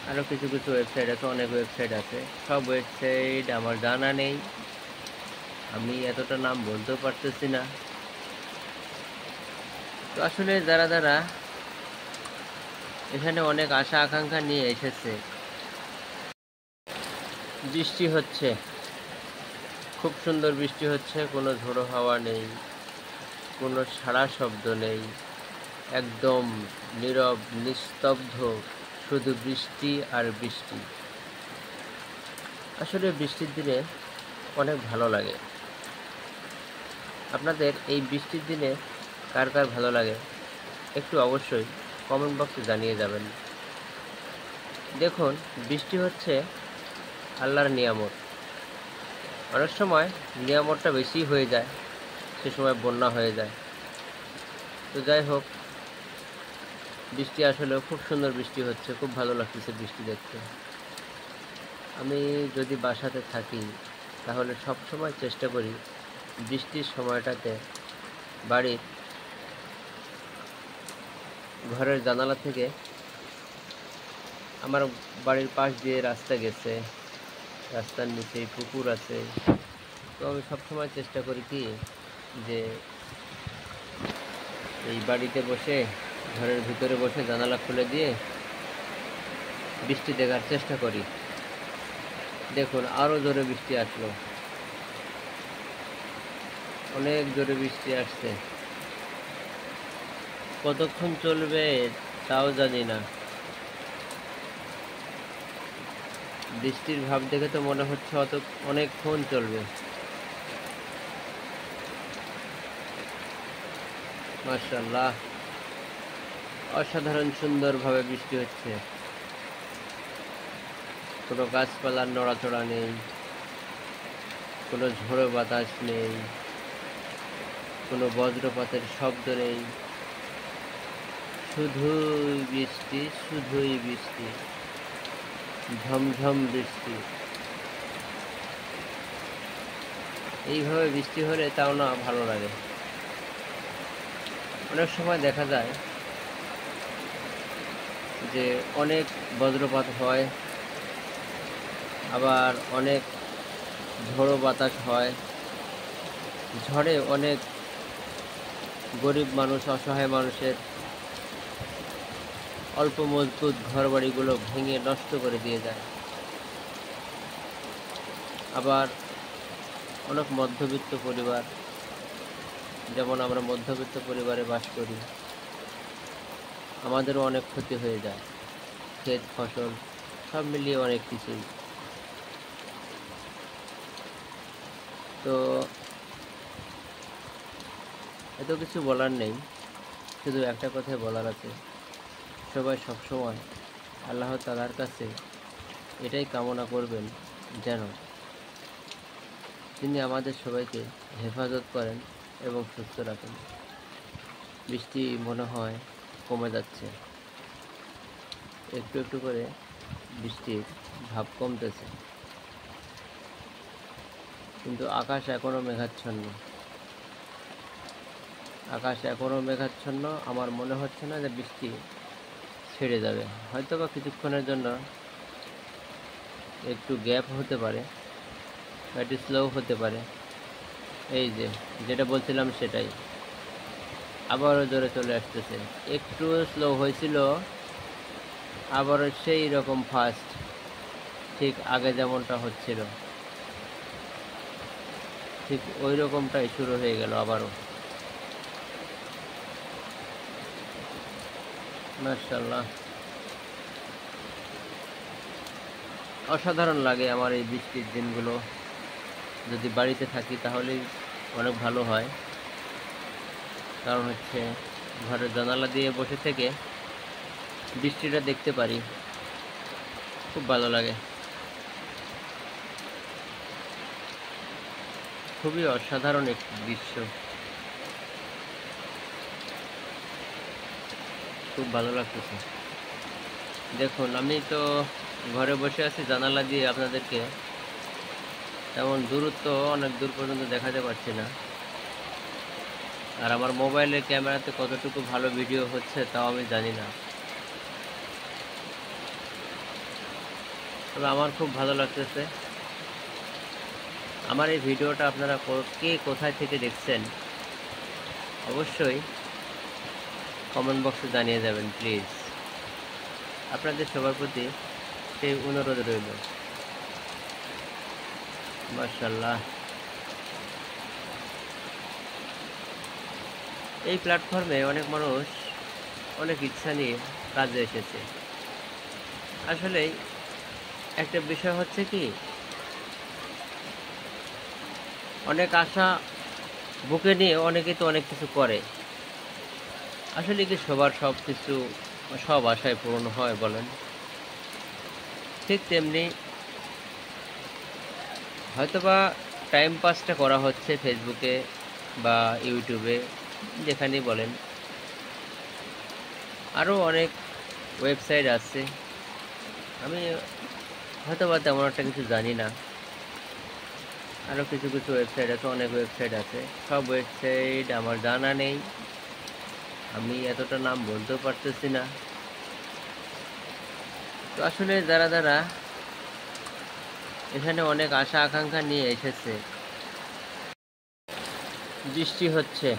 Speaker 1: আরও কিছু কিছু ওয়েবসাইট আছে, অনেক ওয়েবসাইট আছে, সব ওয়েবসাইট আমার জানা নেই, আমি এতটা নাম বলতেও পারতেছি না। তো আসলে যারা যারা এখানে অনেক আশা আকাঙ্ক্ষা নিয়ে এসেছে, বৃষ্টি হচ্ছে, খুব সুন্দর বৃষ্টি হচ্ছে, কোনো ঝোড়ো হাওয়া নেই, কোনো সাড়া শব্দ নেই, একদম নীরব নিস্তব্ধ, শুধু বৃষ্টি আর বৃষ্টি। আসলে বৃষ্টির দিনে অনেক ভালো লাগে। আপনাদের এই বৃষ্টির দিনে কার কার ভালো লাগে একটু অবশ্যই কমেন্ট বক্সে জানিয়ে যাবেন। দেখুন, বৃষ্টি হচ্ছে আল্লাহর নিয়ামত। অনেক সময় নিয়ামতটা বেশি হয়ে যায়, সে সময় বন্যা হয়ে যায়। তো যাই হোক, বৃষ্টি আসলে খুব সুন্দর বৃষ্টি হচ্ছে, খুব ভালো লাগতেছে বৃষ্টি দেখতে। আমি যদি বাসাতে থাকি তাহলে সব সময় চেষ্টা করি বৃষ্টির সময়টাতে বাড়ির ঘরের জানালা থেকে, আমার বাড়ির পাশ দিয়ে রাস্তা গেছে, রাস্তার নিচেই পুকুর আছে, তো আমি সবসময় চেষ্টা করি কি যে এই বাড়িতে বসে, ঘরের ভিতরে বসে জানালা খুলে দিয়ে বৃষ্টি দেখার চেষ্টা করি। দেখুন, আরও জোরে বৃষ্টি আসলো, অনেক জোরে বৃষ্টি আসছে। কতক্ষণ চলবে তাও জানি না। বৃষ্টির ভাব দেখে তো মনে হচ্ছে অনেকক্ষণ চলবে। মাশাআল্লাহ, অসাধারণ সুন্দরভাবে বৃষ্টি হচ্ছে, কোনো গাছপালার নড়াচড়া নেই, কোনো ঝোড়ো বাতাস নেই, কোনো বজ্রপাতের শব্দ নেই, শুধুই বৃষ্টি, শুধুই বৃষ্টি, ঝমঝম বৃষ্টি। এইভাবে বৃষ্টি হলে তাও না ভালো লাগে। অনেক সময় দেখা যায় যে অনেক বজ্রপাত হয়, আবার অনেক ঝোড়ো বাতাস হয়। ঝড়ে অনেক গরিব মানুষ, অসহায় মানুষের অল্প মজবুত ঘরবাড়িগুলো ভেঙে নষ্ট করে দিয়ে যায়। আবার অনেক মধ্যবিত্ত পরিবার, যেমন আমরা মধ্যবিত্ত পরিবারে বাস করি, আমাদেরও অনেক ক্ষতি হয়ে যায়, ক্ষেত ফসল সব মিলিয়ে অনেক কিছুই। তো এত কিছু বলার নেই, শুধু একটা কথাই বলার আছে, সবাই সবসময় আল্লাহ তাআলার কাছে এটাই কামনা করবেন যেন তিনি আমাদের সবাইকে হেফাজত করেন এবং সুস্থ রাখেন। বৃষ্টি মনে হয় কমে যাচ্ছে, একটু একটু করে বৃষ্টির ভাব কমতেছে, কিন্তু আকাশ এখনও মেঘাচ্ছন্ন। আকাশ এখনও মেঘাচ্ছন্ন, আমার মনে হচ্ছে না যে বৃষ্টি ছেড়ে যাবে। হয়তো বা কিছুক্ষণের জন্য একটু গ্যাপ হতে পারে, একটু স্লো হতে পারে। এই যে যেটা বলছিলাম সেটাই, আবারও জোরে চলে আসতেছে। একটু স্লো হয়েছিল, আবারও সেই রকম ফাস্ট, ঠিক আগে যেমনটা হচ্ছিল ঠিক ওই রকমটাই শুরু হয়ে গেল আবারও। মাশাআল্লাহ, অসাধারণ লাগে আমার এই বৃষ্টির দিনগুলো। যদি বাড়িতে থাকি তাহলেই অনেক ভালো হয়, কারণ হচ্ছে ঘরের জানালা দিয়ে বসে থেকে বৃষ্টিটা দেখতে পারি, খুব ভালো লাগে। খুবই অসাধারণ একটি দৃশ্য, খুব ভালো লাগতেছে। দেখুন, আমি তো ঘরে বসে আছি, জানালা দিয়ে আপনাদেরকে তেমন দূরত্ব অনেক দূর পর্যন্ত দেখাতে পারছি না, আর আমার মোবাইলের ক্যামেরাতে কতটুকু ভালো ভিডিও হচ্ছে তাও আমি জানি না। তবে আমার খুব ভালো লাগতেছে। আমার এই ভিডিওটা আপনারা কে কোথায় থেকে দেখছেন অবশ্যই কমেন্ট বক্সে জানিয়ে যাবেন প্লিজ। আপনাদের সবার প্রতি সেই অনুরোধ রইল। মাশাআল্লাহ, এই প্ল্যাটফর্মে অনেক মানুষ অনেক ইচ্ছা নিয়ে কাজে এসেছে। আসলে একটা বিষয় হচ্ছে কি, অনেক আশা বুকে নিয়ে অনেকে তো অনেক কিছু করে। আসলে কি সবার সব আশায় পূরণ হয় বলেন? ঠিক তেমনি হয়তোবা টাইম পাসটা করা হচ্ছে ফেসবুকে বা ইউটিউবে, যেখানেই বলেন। আরও অনেক ওয়েবসাইট আছে, আমি হয়তোবা তেমন একটা কিছু জানি না। আরও কিছু কিছু ওয়েবসাইট আছে, অনেক ওয়েবসাইট আছে। সব ওয়েবসাইট আমার জানা নেই, আমি এতটা নাম বলতেও পারতেছি না। তো আসলে যারা এখানে অনেক আশা আকাঙ্ক্ষা নিয়ে এসেছে। বৃষ্টি হচ্ছে,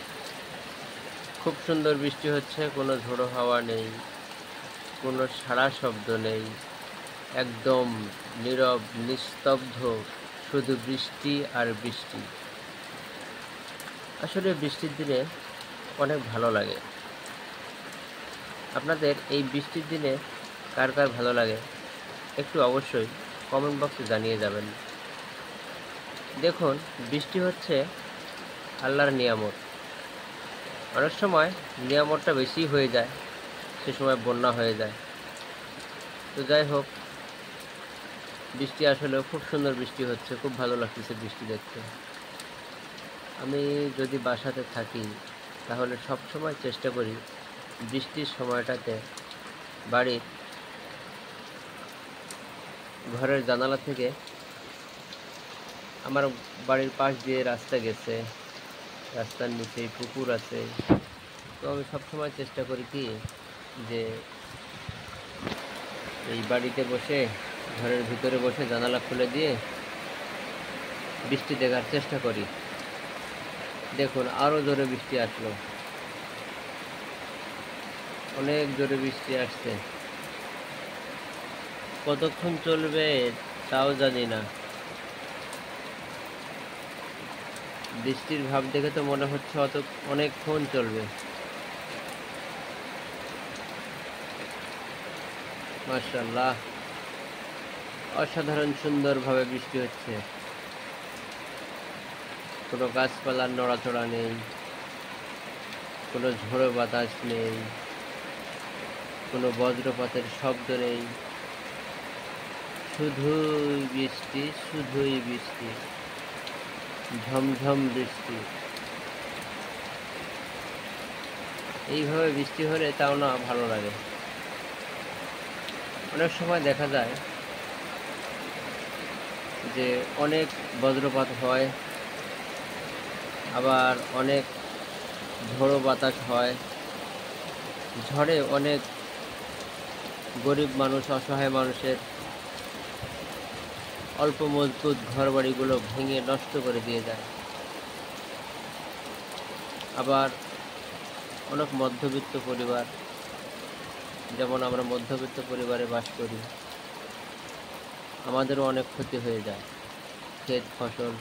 Speaker 1: খুব সুন্দর বৃষ্টি হচ্ছে, কোনো ঝোড়ো হাওয়া নেই, কোনো সাড়া শব্দ নেই, একদম নীরব নিস্তব্ধ, শুধু বৃষ্টি আর বৃষ্টি। আসলে বৃষ্টির দিনে অনেক ভালো লাগে। আপনাদের এই বৃষ্টির দিনে কার কার ভালো লাগে একটু অবশ্যই কমেন্ট বক্সে জানিয়ে যাবেন। দেখুন, বৃষ্টি হচ্ছে আল্লাহর নিয়ামত। অনেক সময় নিয়ামতটা বেশি হয়ে যায়, সে সময় বন্যা হয়ে যায়। তো যাই হোক, বৃষ্টি আসলে খুব সুন্দর বৃষ্টি হচ্ছে, খুব ভালো লাগতেছে বৃষ্টি দেখতে। আমি যদি বাসাতে থাকি তাহলে সব সময় চেষ্টা করি বৃষ্টির সময়টাতে বাড়ির ঘরের জানালা থেকে, আমার বাড়ির পাশ দিয়ে রাস্তা গেছে, রাস্তার নিচেই পুকুর আছে। তো আমি সবসময় চেষ্টা করি কি যে এই বাড়িতে বসে, ঘরের ভিতরে বসে জানালা খুলে দিয়ে বৃষ্টি দেখার চেষ্টা করি। দেখুন, আরও জোরে বৃষ্টি আসলো, অনেক জোরে বৃষ্টি আসছে। কতক্ষণ চলবে তাও জানি না। বৃষ্টির ভাব দেখে তো মনে হচ্ছে অনেকক্ষণ চলবে। মাশাআল্লাহ, অসাধারণ সুন্দরভাবে বৃষ্টি হচ্ছে। কোনো গাছপালার নড়াচড়া নেই, কোনো ঝোড়ো বাতাস নেই, কোনো বজ্রপাতের শব্দ নেই, শুধুই বৃষ্টি, শুধুই বৃষ্টি, ঝমঝম বৃষ্টি। এইভাবে বৃষ্টি হলে তাও না ভালো লাগে। অনেক সময় দেখা যায় যে অনেক বজ্রপাত হয়, আবার অনেক ঝোড়ো বাতাস হয়। ঝড়ে অনেক গরিব মানুষ, অসহায় মানুষের অল্প মজবুত ঘরবাড়িগুলো ভেঙে নষ্ট করে দিয়ে যায়। আবার অনেক মধ্যবিত্ত পরিবার, যেমন আমরা মধ্যবিত্ত পরিবারে বাস করি, আমাদেরও অনেক ক্ষতি হয়ে যায়। ক্ষেত ফসল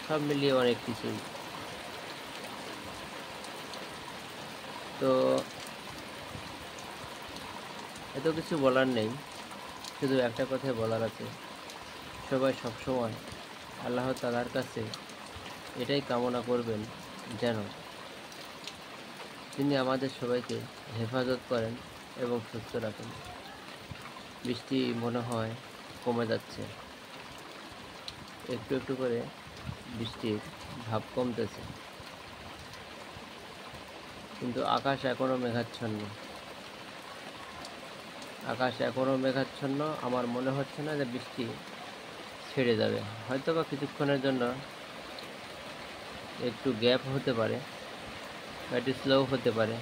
Speaker 1: সব মিলিয়ে অনেক কিছুই। তো এত কিছু বলার নেই, শুধু একটা কথাই বলার আছে। সবাই সবসময় আল্লাহ তাআলার কাছে এটাই কামনা করবেন যেন তিনি আমাদের সবাইকে হেফাজত করেন এবং সুস্থ রাখেন। বৃষ্টি মনে হয় কমে যাচ্ছে, একটু একটু করে বৃষ্টির ভাব কমতেছে, কিন্তু আকাশ এখনও মেঘাচ্ছন্ন। আকাশ এখনও মেঘাচ্ছন্ন। আমার মনে হচ্ছে না যে বৃষ্টি ছেড়ে যাবে। হয়তো বা কিছুক্ষণের জন্য একটু গ্যাপ হতে পারে, একটু স্লো হতে পারে।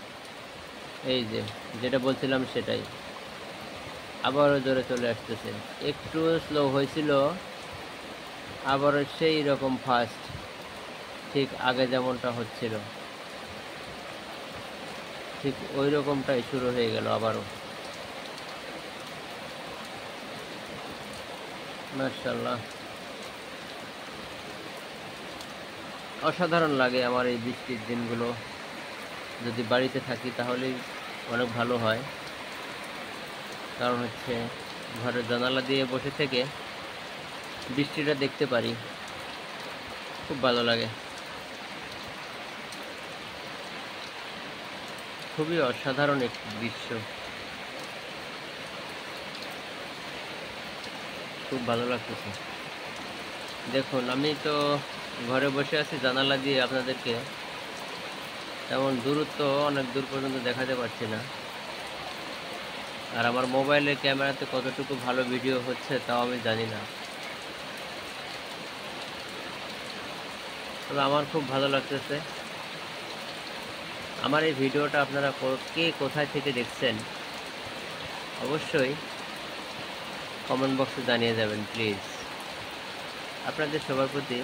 Speaker 1: এই যে যেটা বলছিলাম সেটাই আবারও জোরে চলে আসতেছে। একটু স্লো হয়েছিল, আবারও সেই রকম ফাস্ট, ঠিক আগে যেমনটা হচ্ছিল ঠিক ওই রকমটাই শুরু হয়ে গেল আবারও। মাশাআল্লাহ, অসাধারণ লাগে আমার এই বৃষ্টির দিনগুলো। যদি বাড়িতে থাকি তাহলেই অনেক ভালো হয়, কারণ হচ্ছে ঘরের জানালা দিয়ে বসে থেকে বৃষ্টিটা দেখতে পারি, খুব ভালো লাগে। খুবই অসাধারণ একটি দৃশ্য, খুব ভালো লাগতেছে। দেখুন, আমি তো ঘরে বসে আছি, জানালা দিয়ে আপনাদেরকে তেমন দূরত্ব অনেক দূর পর্যন্ত দেখাতে পারছি না। আর আমার মোবাইলের ক্যামেরাতে কতটুকু ভালো ভিডিও হচ্ছে তাও আমি জানি না, তবে আমার খুব ভালো লাগতেছে। আমার এই ভিডিওটা আপনারা কে কোথায় থেকে দেখছেন অবশ্যই কমেন্ট বক্সে জানিয়ে যাবেন প্লিজ। আপনাদের সবার প্রতি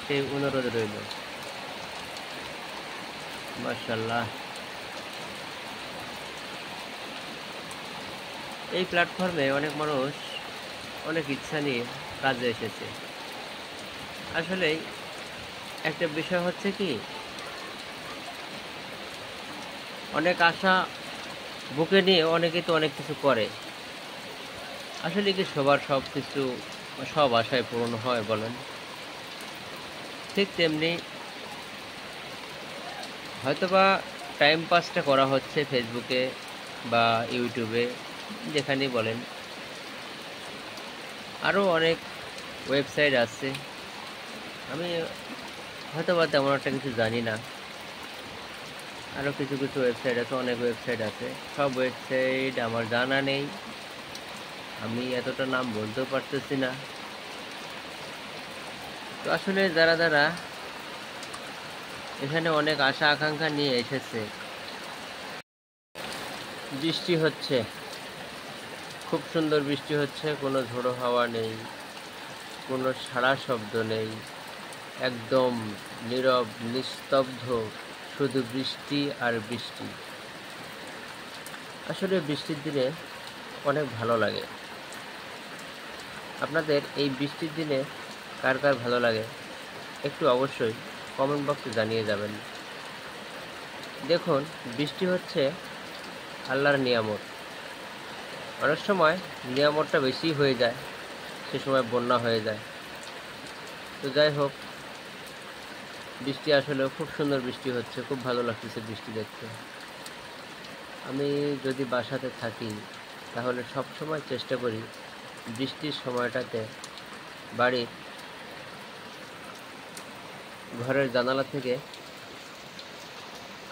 Speaker 1: সেই অনুরোধ রইল। মাশাআল্লাহ, এই প্ল্যাটফর্মে অনেক মানুষ অনেক ইচ্ছা নিয়ে কাজে এসেছে। আসলে একটা বিষয় হচ্ছে কি, অনেক আশা বুকে নিয়ে অনেকেই তো অনেক কিছু করে। আসলে কি সবার সব কিছু, সব আশায় পূরণ হয় বলেন? ঠিক তেমনি হয়তোবা টাইম পাসটা করা হচ্ছে ফেসবুকে বা ইউটিউবে, যেখানেই বলেন। আরও অনেক ওয়েবসাইট আছে, আমি হয়তোবা তেমন একটা কিছু জানি না। আরও কিছু কিছু ওয়েবসাইট আছে, অনেক ওয়েবসাইট আছে। সব ওয়েবসাইট আমার জানা নেই, আমি এতটা নাম বলতেও পারতেছি না। তো আসলে যারা যারা এখানে অনেক আশা আকাঙ্ক্ষা নিয়ে এসেছে, বৃষ্টি হচ্ছে, খুব সুন্দর বৃষ্টি হচ্ছে, কোনো ঝোড়ো হাওয়া নেই, কোনো সাড়া শব্দ নেই, একদম নীরব নিস্তব্ধ, শুধু বৃষ্টি আর বৃষ্টি। আসলে বৃষ্টির দিনে অনেক ভালো লাগে। আপনাদের এই বৃষ্টির দিনে কার কার ভালো লাগে একটু অবশ্যই কমেন্ট বক্সে জানিয়ে যাবেন। দেখুন, বৃষ্টি হচ্ছে আল্লাহর নিয়ামত। অনেক সময় নিয়ামতটা বেশি হয়ে যায়, সে সময় বন্যা হয়ে যায়। তো যাই হোক, বৃষ্টি আসলে খুব সুন্দর বৃষ্টি হচ্ছে, খুব ভালো লাগতেছে বৃষ্টি দেখতে। আমি যদি বাসাতে থাকি তাহলে সব সময় চেষ্টা করি বৃষ্টির সময়টাতে বাড়ির ঘরের জানালা থেকে,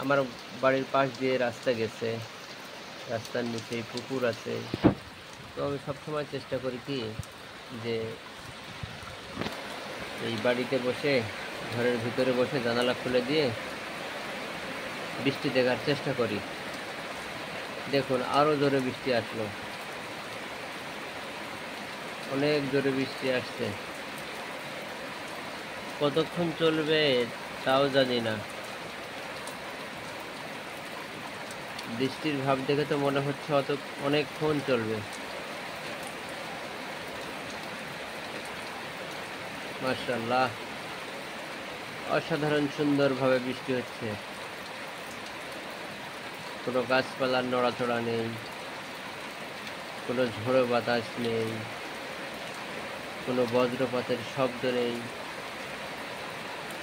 Speaker 1: আমার বাড়ির পাশ দিয়ে রাস্তা গেছে, রাস্তার নিচে পুকুর আছে, তো আমি সবসময় চেষ্টা করি কি যে এই বাড়িতে বসে, ঘরের ভিতরে বসে জানালা খুলে দিয়ে বৃষ্টি দেখার চেষ্টা করি। দেখুন, আরও জোরে বৃষ্টি আসলো, অনেক জোরে বৃষ্টি আসছে। কতক্ষণ চলবে তাও জানি না। বৃষ্টির ভাব দেখে তো মনে হচ্ছে অনেকক্ষণ চলবে। মাশাআল্লাহ, অসাধারণ সুন্দরভাবে বৃষ্টি হচ্ছে, কোনো গাছপালার নড়াচড়া নেই, কোনো ঝোড়ো বাতাস নেই, কোনো বজ্রপাতের শব্দ নেই,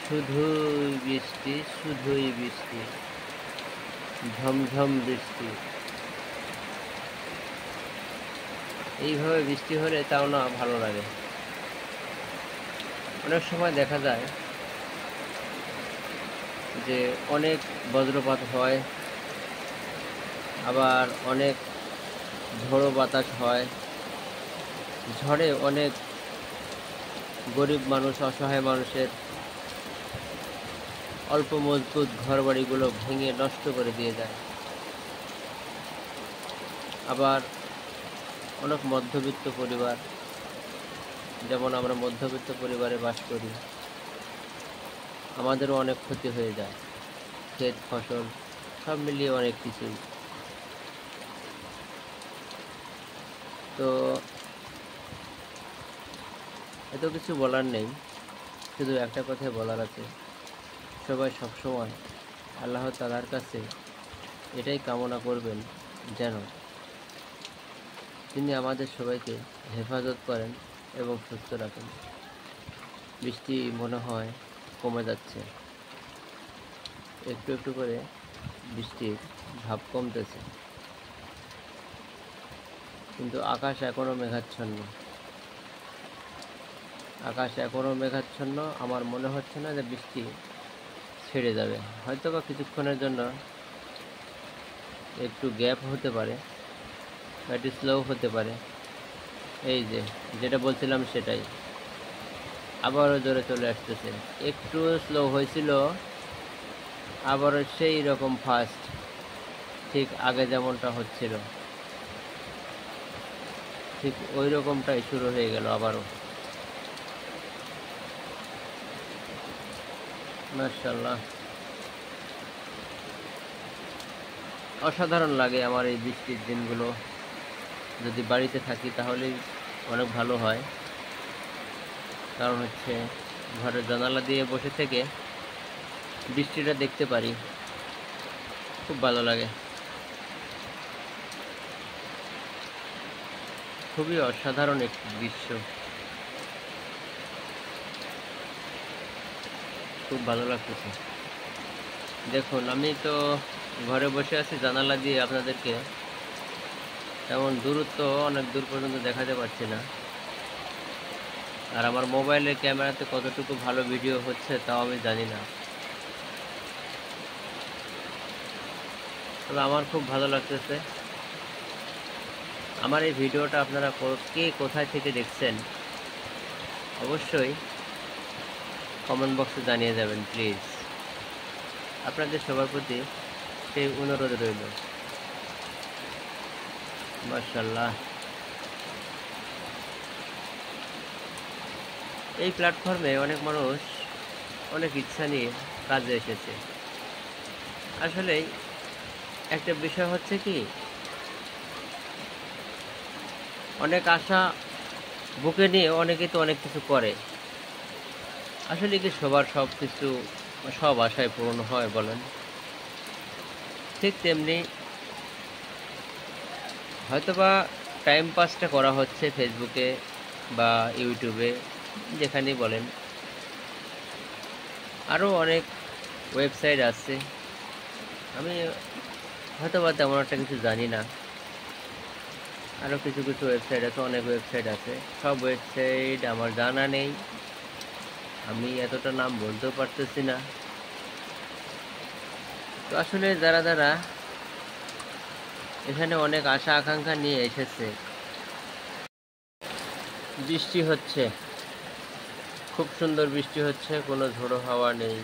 Speaker 1: শুধুই বৃষ্টি, শুধুই বৃষ্টি, ঝমঝম বৃষ্টি। এইভাবে বৃষ্টি হলে তাও না ভালো লাগে। অনেক সময় দেখা যায় যে অনেক বজ্রপাত হয়, আবার অনেক ঝোড়ো বাতাস হয়। ঝড়ে অনেক গরিব মানুষ, অসহায় মানুষের অল্প মজবুত ঘরবাড়িগুলো ভেঙে নষ্ট করে দিয়ে যায়। আবার অনেক মধ্যবিত্ত পরিবার, যেমন আমরা মধ্যবিত্ত পরিবারে বাস করি, আমাদেরও অনেক ক্ষতি হয়ে যায়। ক্ষেত ফসল সব মিলিয়ে অনেক কিছুই। তো এত কিছু বলার নেই, শুধু একটা কথাই বলার আছে, সবাই সবসময় আল্লাহ তাআলার কাছে এটাই কামনা করবেন যেন তিনি আমাদের সবাইকে হেফাজত করেন এবং সুস্থ রাখেন। বৃষ্টি মনে হয় কমে যাচ্ছে, একটু একটু করে বৃষ্টির ভাব কমতেছে, কিন্তু আকাশ এখনও মেঘাচ্ছন্ন। আমার মনে হচ্ছে না যে বৃষ্টি ছেড়ে যাবে। হয়তো বা কিছুক্ষণের জন্য একটু গ্যাপ হতে পারে বা একটু স্লো হতে পারে। এই যে যেটা বলছিলাম সেটাই আবারও জোরে চলে আসতেছে। একটু স্লো হয়েছিল, আবারও সেই রকম ফাস্ট, ঠিক আগে যেমনটা হচ্ছিল ঠিক ওই রকমটাই শুরু হয়ে গেল আবারও। মাশাআল্লাহ, অসাধারণ লাগে আমার এই বৃষ্টির দিনগুলো। যদি বাড়িতে থাকি তাহলেই অনেক ভালো হয়, কারণ হচ্ছে ঘরের জানালা দিয়ে বসে থেকে বৃষ্টিটা দেখতে পারি, খুব ভালো লাগে। খুবই অসাধারণ একটি দৃশ্য, খুব ভালো লাগতেছে। দেখুন, আমি তো ঘরে বসে আছি, জানালা দিয়ে আপনাদেরকে তেমন দূরত্ব অনেক দূর পর্যন্ত দেখাতে পারছি না। আর আমার মোবাইলের ক্যামেরাতে কতটুকু ভালো ভিডিও হচ্ছে তাও আমি জানি না, তবে আমার খুব ভালো লাগতেছে। আমার এই ভিডিওটা আপনারা কে কোথায় থেকে দেখছেন অবশ্যই কমেন্ট বক্সে জানিয়ে যাবেন প্লিজ। আপনাদের সবার প্রতি সেই অনুরোধ রইল। মাশাআল্লাহ, এই প্ল্যাটফর্মে অনেক মানুষ অনেক ইচ্ছা নিয়ে কাজে এসেছে। আসলে একটা বিষয় হচ্ছে কি, অনেক আশা বুকে নিয়ে অনেকে তো অনেক কিছু করে। আসলে কি সবার সব আশায় পূরণ হয় বলেন? ঠিক তেমনি হয়তোবা টাইম পাসটা করা হচ্ছে ফেসবুকে বা ইউটিউবে, যেখানেই বলেন। আরও অনেক ওয়েবসাইট আছে, আমি হয়তোবা তেমন একটা কিছু জানি না। আরও কিছু কিছু ওয়েবসাইট আছে, অনেক ওয়েবসাইট আছে। সব ওয়েবসাইট আমার জানা নেই, আমি এতটা নাম বলতেও পারতেছি না। তো আসলে যারা এখানে অনেক আশা আকাঙ্ক্ষা নিয়ে এসেছে, বৃষ্টি হচ্ছে, খুব সুন্দর বৃষ্টি হচ্ছে, কোনো ঝোড়ো হাওয়া নেই,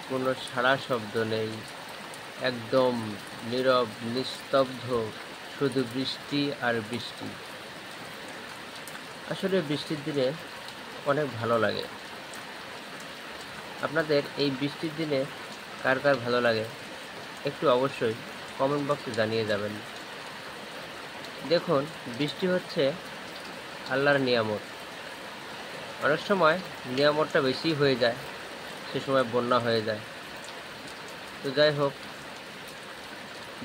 Speaker 1: কোনো সাড়া শব্দ নেই, একদম নীরব নিস্তব্ধ, শুধু বৃষ্টি আর বৃষ্টি। আসলে বৃষ্টির দিনে অনেক ভালো লাগে। আপনাদের এই বৃষ্টির দিনে কার কার ভালো লাগে একটু অবশ্যই কমেন্ট বক্সে জানিয়ে যাবেন। দেখুন, বৃষ্টি হচ্ছে আল্লাহর নিয়ামত। অনেক সময় নিয়ামতটা বেশি হয়ে যায়, সে সময় বন্যা হয়ে যায়। তো যাই হোক,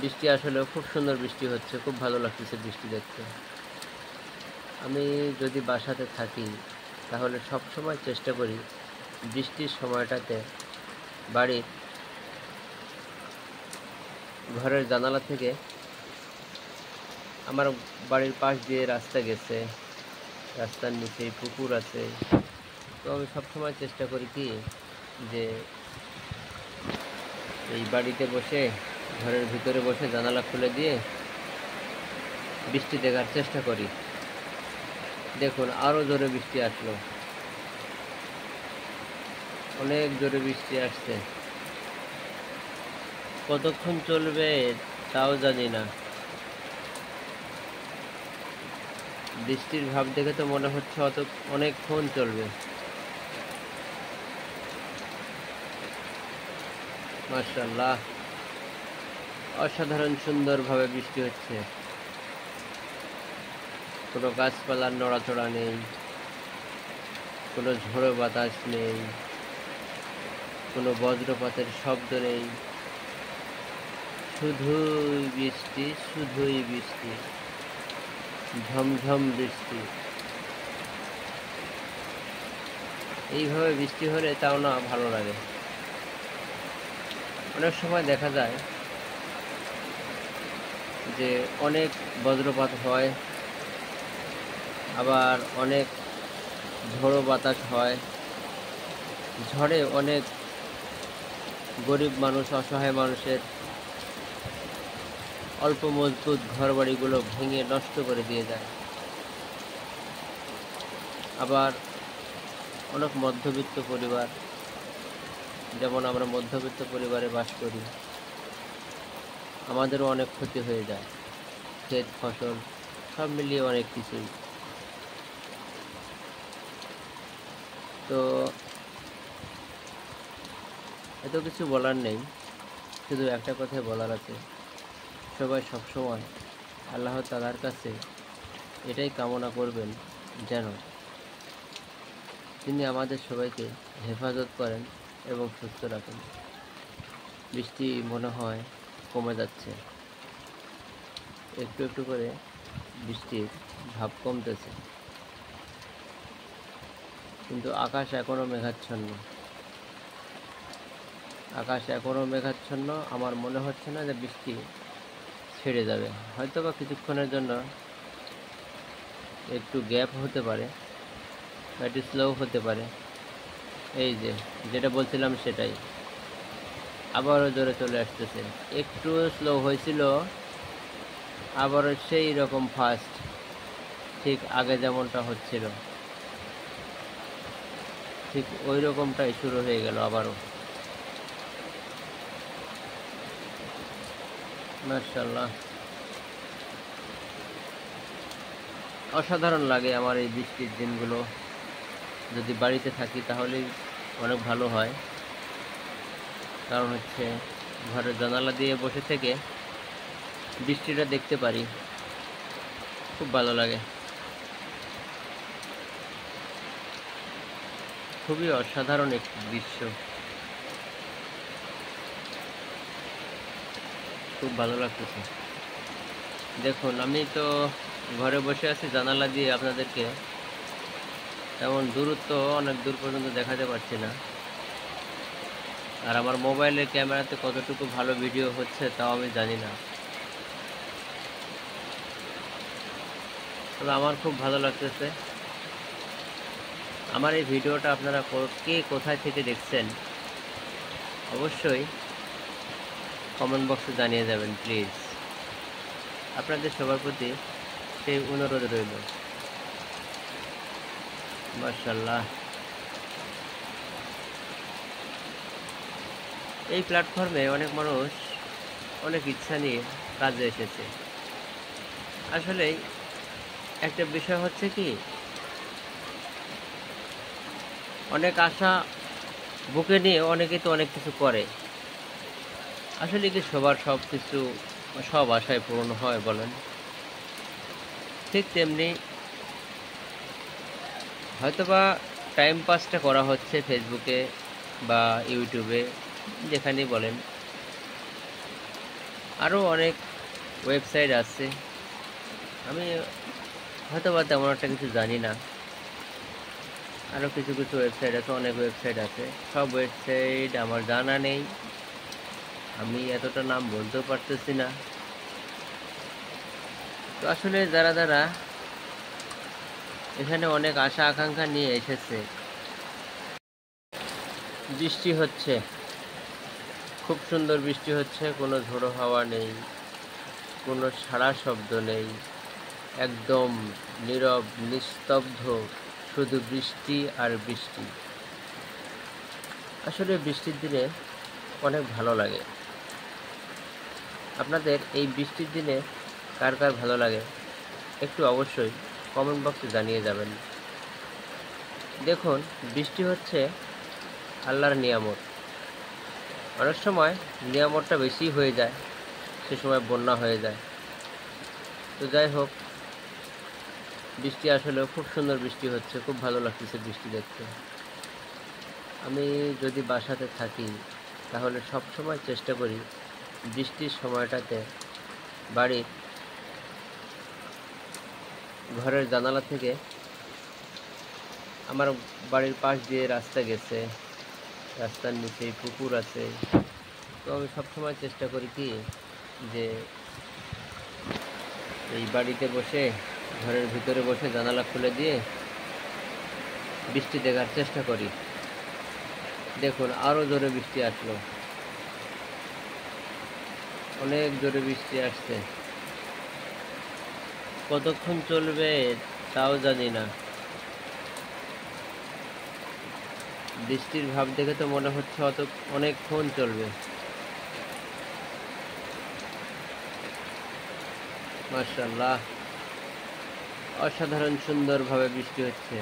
Speaker 1: বৃষ্টি আসলে খুব সুন্দর বৃষ্টি হচ্ছে, খুব ভালো লাগতেছে বৃষ্টি দেখতে। আমি যদি বাসাতে থাকি তাহলে সব সময় চেষ্টা করি বৃষ্টির সময়টাতে বাড়ির ঘরের জানালা থেকে, আমার বাড়ির পাশ দিয়ে রাস্তা গেছে, রাস্তার নিচে পুকুর আছে, তো আমি সবসময় চেষ্টা করি কি যে এই বাড়িতে বসে, ঘরের ভিতরে বসে জানালা খুলে দিয়ে বৃষ্টি দেখার চেষ্টা করি। দেখুন, আরও জোরে বৃষ্টি আসলো। অনেক জোরে বৃষ্টি আসছে। কতক্ষণ চলবে তাও জানি না। বৃষ্টির ভাব দেখে তো মনে হচ্ছে অনেকক্ষণ চলবে। মাশাআল্লাহ, অসাধারণ সুন্দরভাবে বৃষ্টি হচ্ছে। কোনো গাছপালার নড়াচড়া নেই, কোনো ঝোড়ো বাতাস নেই, কোনো বজ্রপাতের শব্দ নেই, শুধুই বৃষ্টি, শুধুই বৃষ্টি, ঝমঝম বৃষ্টি। এইভাবে বৃষ্টি হলে তাও না ভালো লাগে। অনেক সময় দেখা যায় যে অনেক বজ্রপাত হয়, আবার অনেক ঝোড়ো বাতাস হয়। ঝড়ে অনেক গরিব মানুষ, অসহায় মানুষের অল্প মজবুত ঘরবাড়িগুলো ভেঙে নষ্ট করে দিয়ে যায়। আবার অনেক মধ্যবিত্ত পরিবার, যেমন আমরা মধ্যবিত্ত পরিবারে বাস করি, আমাদেরও অনেক ক্ষতি হয়ে যায়। ক্ষেত ফসল সব মিলিয়ে অনেক কিছুই। তো এত কিছু বলার নেই, শুধু একটা কথাই বলার আছে। সবাই সবসময় আল্লাহ তাআলার কাছে এটাই কামনা করবেন যেন তিনি আমাদের সবাইকে হেফাজত করেন এবং সুস্থ রাখেন। বৃষ্টি মনে হয় কমে যাচ্ছে, একটু একটু করে বৃষ্টির ভাব কমতেছে, কিন্তু আকাশ এখনো মেঘাচ্ছন্ন। আকাশ এখনো মেঘাচ্ছন্ন। আমার মনে হচ্ছে না যে বৃষ্টি ছেড়ে যাবে। হয়তো বা কিছুক্ষণের জন্য একটু গ্যাপ হতে পারে, বা একটু স্লো হতে পারে। এই যে যেটা বলছিলাম সেটাই আবারও জোরে চলে আসতেছে। একটু স্লো হয়েছিল, আবারও সেই রকম ফাস্ট, ঠিক আগে যেমনটা হচ্ছিল ঠিক ওই রকমটাই শুরু হয়ে গেল আবারও। মাশাআল্লাহ, অসাধারণ লাগে আমার এই বৃষ্টির দিনগুলো। যদি বাড়িতে থাকি তাহলেই অনেক ভালো হয়, কারণ হচ্ছে ঘরের জানালা দিয়ে বসে থেকে বৃষ্টিটা দেখতে পারি, খুব ভালো লাগে। খুবই অসাধারণ একটি দৃশ্য, খুব ভালো লাগতেছে। দেখুন, আমি তো ঘরে বসে আছি, জানালা দিয়ে আপনাদেরকে তেমন দূরত্ব অনেক দূর পর্যন্ত দেখাতে পারছি না। আর আমার মোবাইলের ক্যামেরাতে কতটুকু ভালো ভিডিও হচ্ছে তাও আমি জানি না। তবে আমার খুব ভালো লাগতেছে। আমার এই ভিডিওটা আপনারা কে কোথায় থেকে দেখছেন অবশ্যই কমেন্ট বক্সে জানিয়ে যাবেন প্লিজ। আপনাদের সবার প্রতি সেই অনুরোধ রইল। মাশাআল্লাহ, এই প্ল্যাটফর্মে অনেক মানুষ অনেক ইচ্ছা নিয়ে কাজে এসেছে। আসলে একটা বিষয় হচ্ছে কি, অনেক আশা বুকে নিয়ে অনেকে তো অনেক কিছু করে। আসলে কি সবার সব কিছু, সব আশায় পূরণ হয় বলেন? ঠিক তেমনি হয়তোবা টাইম পাসটা করা হচ্ছে ফেসবুকে বা ইউটিউবে, যেখানেই বলেন। আরও অনেক ওয়েবসাইট আছে, আমি হয়তোবা তেমন একটা কিছু জানি না। আরও কিছু কিছু ওয়েবসাইট আছে, অনেক ওয়েবসাইট আছে। সব ওয়েবসাইট আমার জানা নেই, আমি এতটা নাম বলতেও পারতেছি না। তো আসলে যারা যারা এখানে অনেক আশা আকাঙ্ক্ষা নিয়ে এসেছে, বৃষ্টি হচ্ছে, খুব সুন্দর বৃষ্টি হচ্ছে, কোনো ঝোড়ো হাওয়া নেই, কোনো সাড়া শব্দ নেই, একদম নীরব নিস্তব্ধ, শুধু বৃষ্টি আর বৃষ্টি। আসলে বৃষ্টির দিনে অনেক ভালো লাগে। আপনাদের এই বৃষ্টির দিনে কার কার ভালো লাগে একটু অবশ্যই কমেন্ট বক্সে জানিয়ে যাবেন। দেখুন, বৃষ্টি হচ্ছে আল্লাহর নিয়ামত। অনেক সময় নিয়ামতটা বেশি হয়ে যায়, সে সময় বন্যা হয়ে যায়। তো যাই হোক, বৃষ্টি আসলে খুব সুন্দর বৃষ্টি হচ্ছে, খুব ভালো লাগতেছে বৃষ্টি দেখতে। আমি যদি বাসাতে থাকি তাহলে সব সময় চেষ্টা করি বৃষ্টির সময়টাতে বাড়ির ঘরের জানালা থেকে, আমার বাড়ির পাশ দিয়ে রাস্তা গেছে, রাস্তার নিচেই পুকুর আছে। তো আমি সবসময় চেষ্টা করি কি যে এই বাড়িতে বসে, ঘরের ভিতরে বসে জানালা খুলে দিয়ে বৃষ্টি দেখার চেষ্টা করি। দেখুন, আরও জোরে বৃষ্টি আসলো, অনেক জোরে বৃষ্টি আসছে। কতক্ষণ চলবে তাও জানি না। বৃষ্টির ভাব দেখে তো মনে হচ্ছে অনেকক্ষণ চলবে। মাশাআল্লাহ, অসাধারণ সুন্দরভাবে বৃষ্টি হচ্ছে।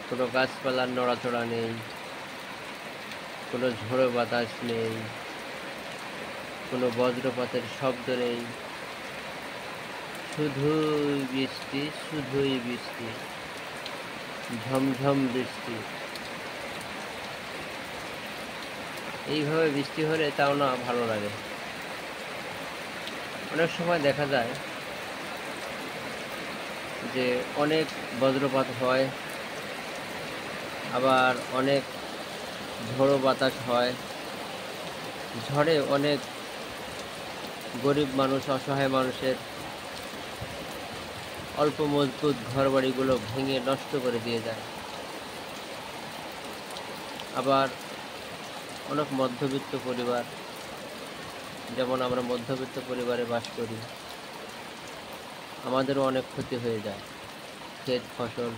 Speaker 1: কোনো গাছপালার নড়াচড়া নেই, কোনো ঝোড়ো বাতাস নেই, কোনো বজ্রপাতের শব্দ নেই, শুধুই বৃষ্টি, শুধুই বৃষ্টি, ঝমঝম বৃষ্টি। এইভাবে বৃষ্টি হলে তাও না ভালো লাগে। অনেক সময় দেখা যায় যে অনেক বজ্রপাত হয়, আবার অনেক ঝোড়ো বাতাস হয়। ঝড়ে অনেক গরিব মানুষ, অসহায় মানুষের অল্প মজবুত ঘরবাড়িগুলো ভেঙে নষ্ট করে দিয়ে যায়। আবার অনেক মধ্যবিত্ত পরিবার, যেমন আমরা মধ্যবিত্ত পরিবারে বাস করি, আমাদেরও অনেক ক্ষতি হয়ে যায়। ক্ষেত ফসল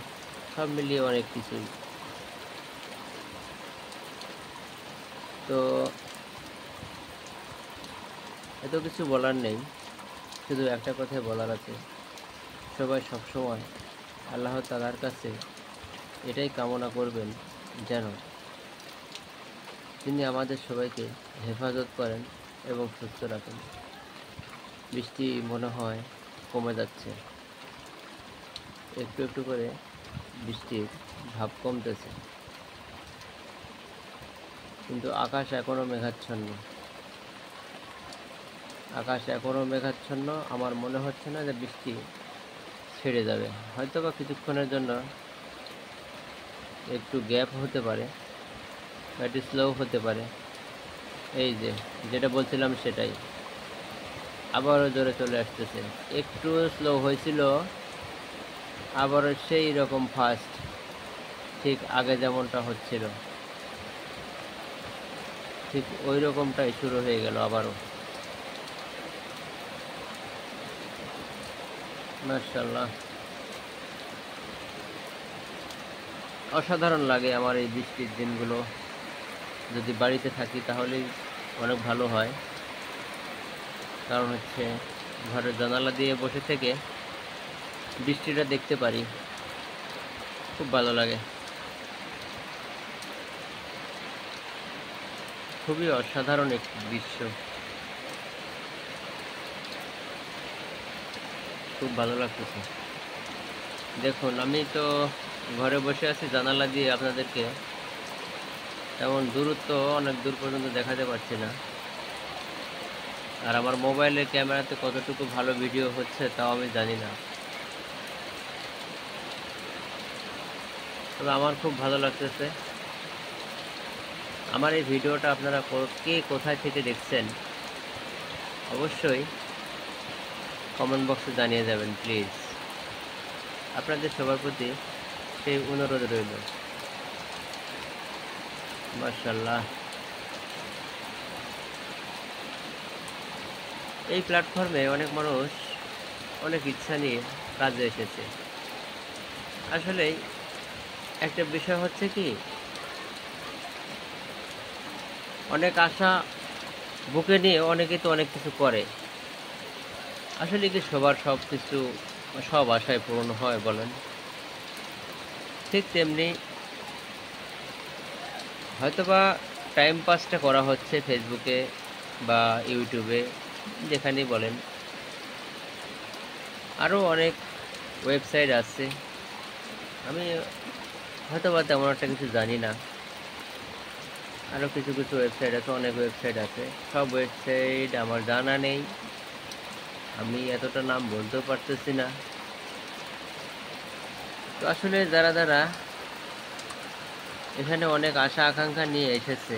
Speaker 1: সব মিলিয়ে অনেক কিছুই। তো এত কিছু বলার নেই, শুধু একটা কথাই বলার আছে। সবাই সবসময় আল্লাহ তাআলার কাছে এটাই কামনা করবেন যেন তিনি আমাদের সবাইকে হেফাজত করেন এবং সুস্থ রাখেন। বৃষ্টি মনে হয় কমে যাচ্ছে, একটু একটু করে বৃষ্টির ভাব কমতেছে, কিন্তু আকাশ এখনও মেঘাচ্ছন্ন। আকাশ এখনও মেঘাচ্ছন্ন। আমার মনে হচ্ছে না যে বৃষ্টি ছেড়ে যাবে। হয়তো বা কিছুক্ষণের জন্য একটু গ্যাপ হতে পারে, একটু স্লো হতে পারে। এই যে যেটা বলছিলাম সেটাই, আবারও জোরে চলে আসতেছে। একটু স্লো হয়েছিল, আবারও সেই রকম ফাস্ট, ঠিক আগে যেমনটা হচ্ছিল ঠিক ওই রকমটাই শুরু হয়ে গেল আবারও। মাশাআল্লাহ, অসাধারণ লাগে আমার এই বৃষ্টির দিনগুলো। যদি বাড়িতে থাকি তাহলেই অনেক ভালো হয়, কারণ হচ্ছে ঘরের জানালা দিয়ে বসে থেকে বৃষ্টিটা দেখতে পারি, খুব ভালো লাগে। খুবই অসাধারণ একটি দৃশ্য, খুব ভালো লাগতেছে। দেখুন, আমি তো ঘরে বসে আছি, জানালা দিয়ে আপনাদেরকে তেমন দূরত্ব অনেক দূর পর্যন্ত দেখাতে পারছি না। আর আমার মোবাইলের ক্যামেরাতে কতটুকু ভালো ভিডিও হচ্ছে তাও আমি জানি না। তবে আমার খুব ভালো লাগতেছে। আমার এই ভিডিওটা আপনারা কে কোথায় থেকে দেখছেন অবশ্যই কমেন্ট বক্সে জানিয়ে যাবেন প্লিজ। আপনাদের সবার প্রতি সেই অনুরোধ রইল। মাশাআল্লাহ, এই প্ল্যাটফর্মে অনেক মানুষ অনেক ইচ্ছা নিয়ে কাজে এসেছে। আসলে একটা বিষয় হচ্ছে কি, অনেক আশা বুকে নিয়ে অনেকে তো অনেক কিছু করে। আসলে কি সবার সব কিছু, সব আশায় পূরণ হয় বলেন? ঠিক তেমনি হয়তোবা টাইম পাসটা করা হচ্ছে ফেসবুকে বা ইউটিউবে, যেখানেই বলেন। আরও অনেক ওয়েবসাইট আছে, আমি হয়তোবা তেমন একটা কিছু জানি না। আরও কিছু কিছু ওয়েবসাইট আছে, অনেক ওয়েবসাইট আছে। সব ওয়েবসাইট আমার জানা নেই, আমি এতটা নাম বলতেও পারতেছি না। তো আসলে যারা যারা এখানে অনেক আশা আকাঙ্ক্ষা নিয়ে এসেছে,